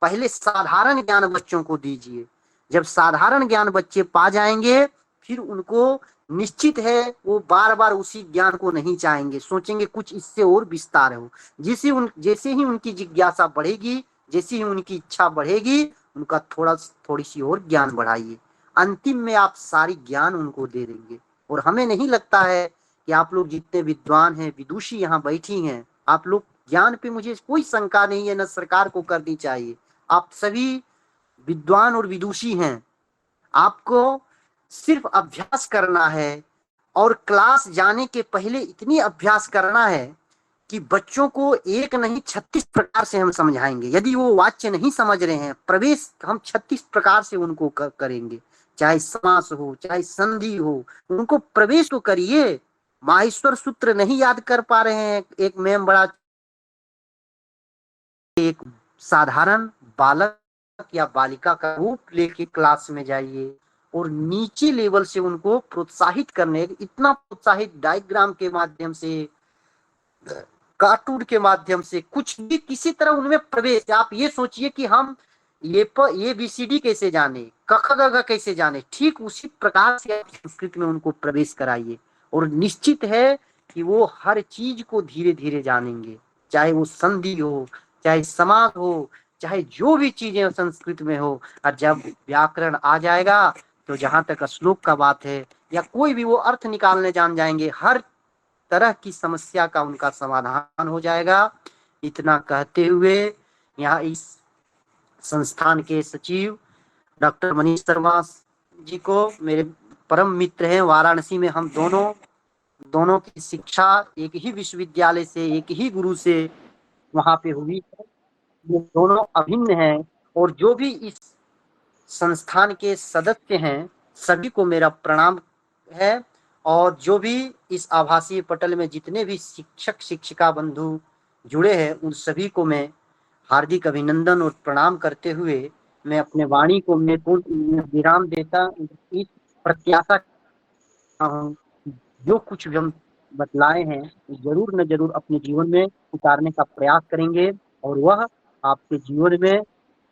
Speaker 2: पहले साधारण ज्ञान बच्चों को दीजिए। जब साधारण ज्ञान बच्चे पा जाएंगे, फिर उनको निश्चित है वो बार बार उसी ज्ञान को नहीं चाहेंगे, सोचेंगे कुछ इससे और विस्तार हो। जैसे ही उनकी जिज्ञासा बढ़ेगी, जैसे ही उनकी इच्छा बढ़ेगी, उनका थोड़ी सी और ज्ञान बढ़ाइए। अंतिम में आप सारी ज्ञान उनको दे देंगे। और हमें नहीं लगता है कि आप लोग जितने विद्वान हैं, विदुषी यहाँ बैठी हैं, आप लोग ज्ञान पे मुझे कोई शंका नहीं है, न सरकार को करनी चाहिए। आप सभी विद्वान और विदुषी हैं। आपको सिर्फ अभ्यास करना है, और क्लास जाने के पहले इतनी अभ्यास करना है कि बच्चों को एक नहीं 36 प्रकार से हम समझाएंगे। यदि वो वाच्य नहीं समझ रहे हैं, प्रवेश हम 36 प्रकार से उनको करेंगे। चाहे समास हो, चाहे संधि हो, उनको प्रवेश तो करिए। माहेश्वर सूत्र नहीं याद कर पा रहे हैं, एक मैम बड़ा, एक साधारण बालक या बालिका का रूप लेके क्लास में जाइए और नीचे लेवल से उनको प्रोत्साहित करने, इतना प्रोत्साहित डायग्राम के माध्यम से, कार्टून के माध्यम से, कुछ भी किसी तरह उनमें प्रवेश। आप ये सोचिए कि हम ये BCD कैसे जाने, क ख ग घ कैसे जाने, ठीक उसी प्रकार से आप संस्कृत में उनको प्रवेश कराइए। और निश्चित है कि वो हर चीज को धीरे धीरे जानेंगे, चाहे वो संधि हो, चाहे समास हो, चाहे जो भी चीजें संस्कृत में हो। और जब व्याकरण आ जाएगा, तो जहां तक श्लोक का बात है या कोई भी वो अर्थ निकालने जान जाएंगे, हर तरह की समस्या का उनका समाधान हो जाएगा। इतना कहते हुए यहाँ इस संस्थान के सचिव डॉक्टर मनीष शर्मा जी को, मेरे परम मित्र हैं, वाराणसी में हम दोनों की शिक्षा एक ही विश्वविद्यालय से, एक ही गुरु से वहां पे हुई है। ये दोनों अभिन्न हैं। और जो भी इस संस्थान के सदस्य हैं, सभी को मेरा प्रणाम है। और जो भी इस आभासीय पटल में जितने भी शिक्षक शिक्षिका बंधु जुड़े हैं, उन सभी को मैं हार्दिक अभिनंदन और प्रणाम करते हुए मैं अपने वाणी को मैं पूर्ण विराम देता, इस प्रत्याशा जो कुछ भी हम बतलाए हैं जरूर न जरूर अपने जीवन में उतारने का प्रयास करेंगे, और वह आपके जीवन में,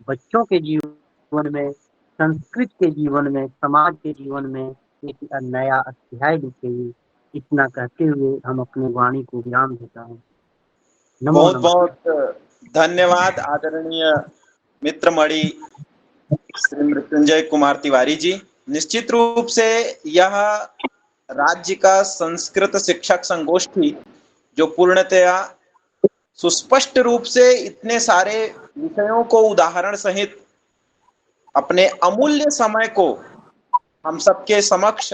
Speaker 2: बच्चों के जीवन में, संस्कृत के जीवन में, समाज के जीवन में एक नया अध्याय लिखेंगे। इतना कहते हुए हम अपने वाणी को विराम देता हूँ।
Speaker 7: बहुत बहुत धन्यवाद आदरणीय मित्रमणि श्री मृत्युंजय कुमार तिवारी जी। निश्चित रूप से यह राज्य का संस्कृत शिक्षक संगोष्ठी जो पूर्णतया सुस्पष्ट रूप से इतने सारे विषयों को उदाहरण सहित अपने अमूल्य समय को हम सबके समक्ष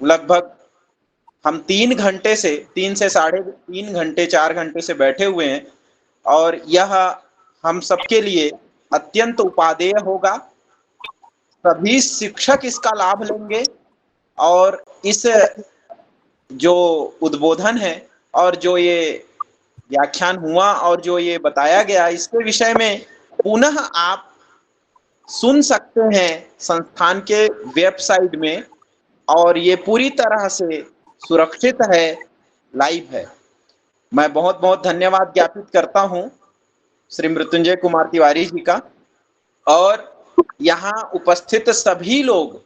Speaker 7: लगभग हम 3 घंटे से 3 से 3.5 घंटे 4 घंटे से बैठे हुए हैं, और यह हम सबके लिए अत्यंत उपादेय होगा। सभी शिक्षक इसका लाभ लेंगे, और इस जो उद्बोधन है और जो ये व्याख्यान हुआ और जो ये बताया गया, इसके विषय में पुनः आप सुन सकते हैं संस्थान के वेबसाइट में, और ये पूरी तरह से सुरक्षित है, लाइव है। मैं बहुत बहुत धन्यवाद ज्ञापित करता हूं श्री मृत्युंजय कुमार तिवारी जी का, और यहाँ उपस्थित सभी लोग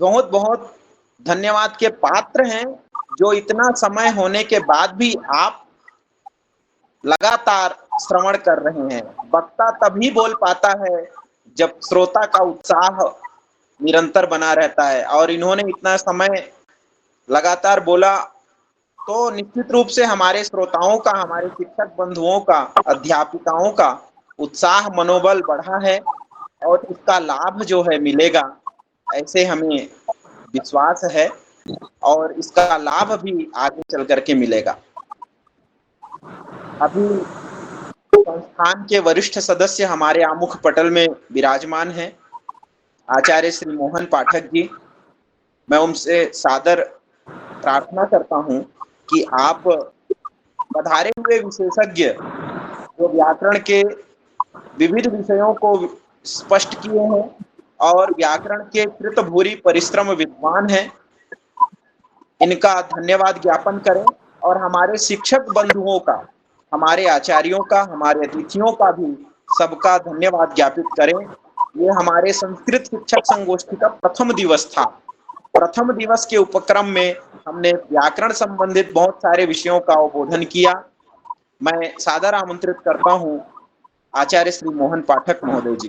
Speaker 7: बहुत बहुत धन्यवाद के पात्र हैं, जो इतना समय होने के बाद भी आप लगातार श्रवण कर रहे हैं। वक्ता तभी बोल पाता है जब श्रोता का उत्साह निरंतर बना रहता है, और इन्होंने इतना समय लगातार बोला, तो निश्चित रूप से हमारे श्रोताओं का, हमारे शिक्षक बंधुओं का, अध्यापिकाओं का उत्साह, मनोबल बढ़ा है, और इसका लाभ जो है मिलेगा, ऐसे हमें विश्वास है, और इसका लाभ भी आगे चल करके मिलेगा। अभी संस्थान के वरिष्ठ सदस्य हमारे आमुख पटल में विराजमान हैं, आचार्य श्री मोहन पाठक जी। मैं उनसे सादर प्रार्थना करता हूं कि आप पधारे हुए विशेषज्ञ, जो व्याकरण के विविध विषयों को स्पष्ट किए हैं और व्याकरण के कृत भूरि परिश्रम विद्वान हैं, इनका धन्यवाद ज्ञापन करें, और हमारे शिक्षक बंधुओं का, हमारे आचार्यों का, हमारे अतिथियों का भी सबका धन्यवाद ज्ञापित करें। ये हमारे संस्कृत शिक्षक संगोष्ठी का प्रथम दिवस था। प्रथम दिवस के उपक्रम में हमने व्याकरण संबंधित बहुत सारे विषयों का अवबोधन किया। मैं सादर आमंत्रित करता हूं आचार्य श्री मोहन पाठक महोदय जी।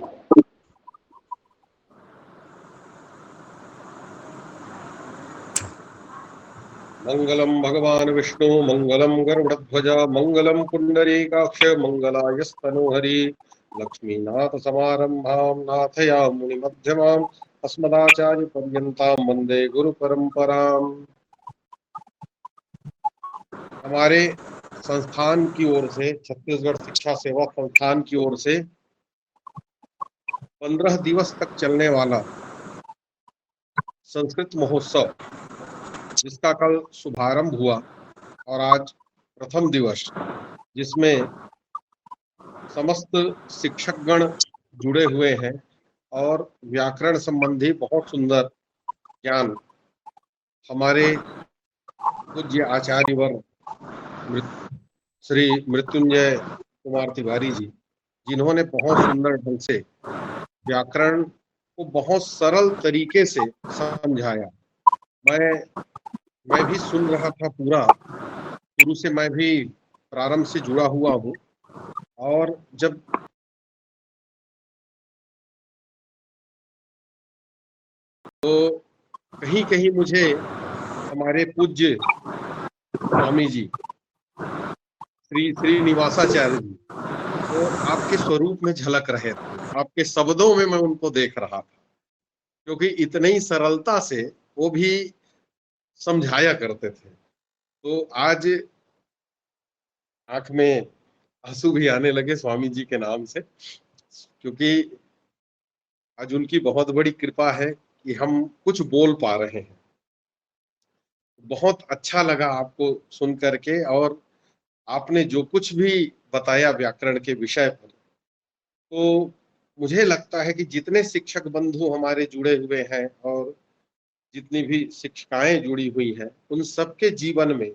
Speaker 8: मंगलम भगवान विष्णु, मंगलम गरुड़ध्वज, मंगलम पुंडरीकाक्ष, मंगलायस्तनोहरि, लक्ष्मीनाथ समारंभां नाथयामुनि मध्यमाम्, अस्मदाचार्य पर्यन्तां वंदे गुरु परंपराम्। हमारे संस्थान की ओर से, छत्तीसगढ़ शिक्षा सेवा संस्थान की ओर से 15 दिवस तक चलने वाला संस्कृत महोत्सव, जिसका कल शुभारंभ हुआ और आज प्रथम दिवस, जिसमें समस्त शिक्षकगण जुड़े हुए हैं और व्याकरण संबंधी बहुत सुंदर ज्ञान हमारे पूज्य आचार्यवर श्री मृत्युंजय कुमार तिवारी जी, जिन्होंने बहुत सुंदर ढंग से व्याकरण को बहुत सरल तरीके से समझाया। मैं भी सुन रहा था, पूरा शुरू से मैं भी प्रारंभ से जुड़ा हुआ हूँ, और जब तो कहीं कहीं मुझे हमारे पूज्य स्वामी जी श्री श्रीनिवासाचार्य जी, तो आपके स्वरूप में झलक रहे थे, आपके शब्दों में मैं उनको देख रहा था, क्योंकि इतनी ही सरलता से वो भी समझाया करते थे। तो आज आंख में आंसू भी आने लगे स्वामी जी के नाम से, क्योंकि आज उनकी बहुत बड़ी कृपा है कि हम कुछ बोल पा रहे हैं। बहुत अच्छा लगा आपको सुन करके, और आपने जो कुछ भी बताया व्याकरण के विषय पर, तो मुझे लगता है कि जितने शिक्षक बंधु हमारे जुड़े हुए हैं और जितनी भी शिक्षिकाएं जुड़ी हुई हैं, उन सबके जीवन में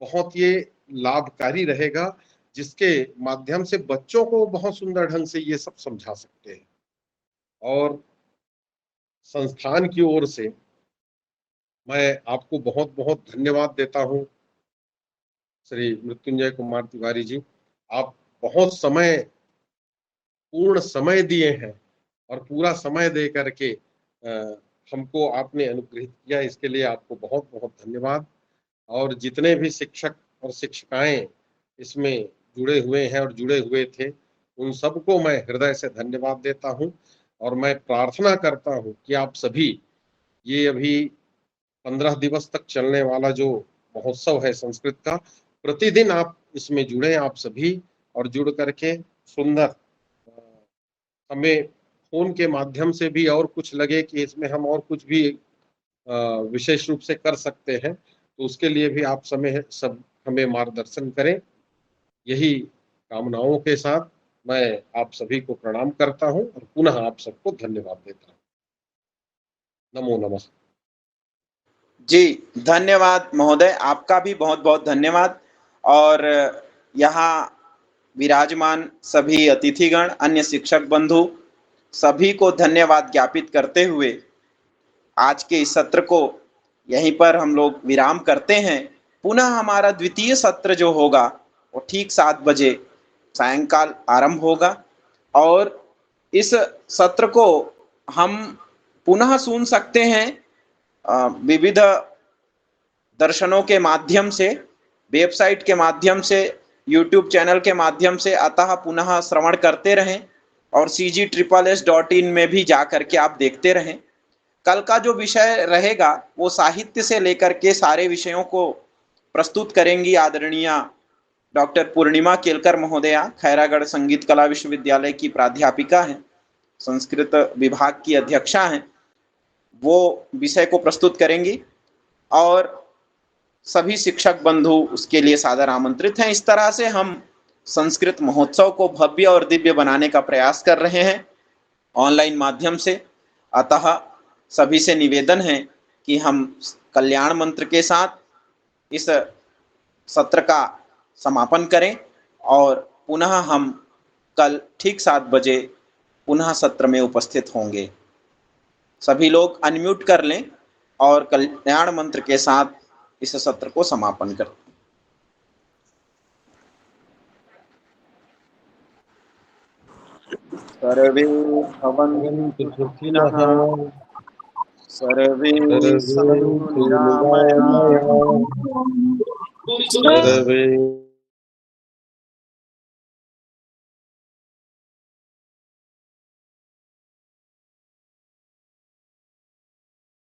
Speaker 8: बहुत ये लाभकारी रहेगा, जिसके माध्यम से बच्चों को बहुत सुंदर ढंग से ये सब समझा सकते हैं। और संस्थान की ओर से मैं आपको बहुत बहुत धन्यवाद देता हूं श्री मृत्युंजय कुमार तिवारी जी। आप बहुत पूर्ण समय दिए हैं, और पूरा समय दे करके हमको आपने अनुग्रहित किया, इसके लिए आपको बहुत बहुत धन्यवाद। और जितने भी शिक्षक और शिक्षिकाएं इसमें जुड़े हुए हैं और जुड़े हुए थे, उन सबको मैं हृदय से धन्यवाद देता हूं। और मैं प्रार्थना करता हूं कि आप सभी ये अभी 15 दिवस तक चलने वाला जो महोत्सव है संस्कृत का, प्रतिदिन आप इसमें जुड़े, आप सभी, और जुड़ करके सुंदर, हमें फोन के माध्यम से भी और कुछ लगे कि इसमें हम और कुछ भी विशेष रूप से कर सकते हैं, तो उसके लिए भी आप सब हमें मार्गदर्शन करें। यही कामनाओं के साथ मैं आप सभी को प्रणाम करता हूं और पुनः आप सबको धन्यवाद देता हूं। नमो नमः।
Speaker 7: जी धन्यवाद महोदय, आपका भी बहुत बहुत धन्यवाद। और यहाँ विराजमान सभी अतिथिगण, अन्य शिक्षक बंधु, सभी को धन्यवाद ज्ञापित करते हुए आज के इस सत्र को यहीं पर हम लोग विराम करते हैं। पुनः हमारा द्वितीय सत्र जो होगा वो ठीक 7 बजे सायंकाल आरंभ होगा और इस सत्र को हम पुनः सुन सकते हैं विविध दर्शनों के माध्यम से, वेबसाइट के माध्यम से, यूट्यूब चैनल के माध्यम से। अतः पुनः श्रवण करते रहें और cg.in में भी जा करके आप देखते रहें। कल का जो विषय रहेगा वो साहित्य से लेकर के सारे विषयों को प्रस्तुत करेंगी आदरणीय डॉक्टर पूर्णिमा केलकर महोदया, खैरागढ़ संगीत कला विश्वविद्यालय की प्राध्यापिका हैं, संस्कृत विभाग की अध्यक्षा हैं। वो विषय को प्रस्तुत करेंगी और सभी शिक्षक बंधु उसके लिए सादर आमंत्रित हैं। इस तरह से हम संस्कृत महोत्सव को भव्य और दिव्य बनाने का प्रयास कर रहे हैं ऑनलाइन माध्यम से। अतः सभी से निवेदन है कि हम कल्याण मंत्र के साथ इस सत्र का समापन करें और पुनः हम कल ठीक 7 बजे पुनः सत्र में उपस्थित होंगे। सभी लोग अनम्यूट कर लें और कल्याण मंत्र के साथ इस सत्र को समापन करते हैं। सर्वे भवन्तु सुखिनः, सर्वे सन्तु निरामयाः, सर्वे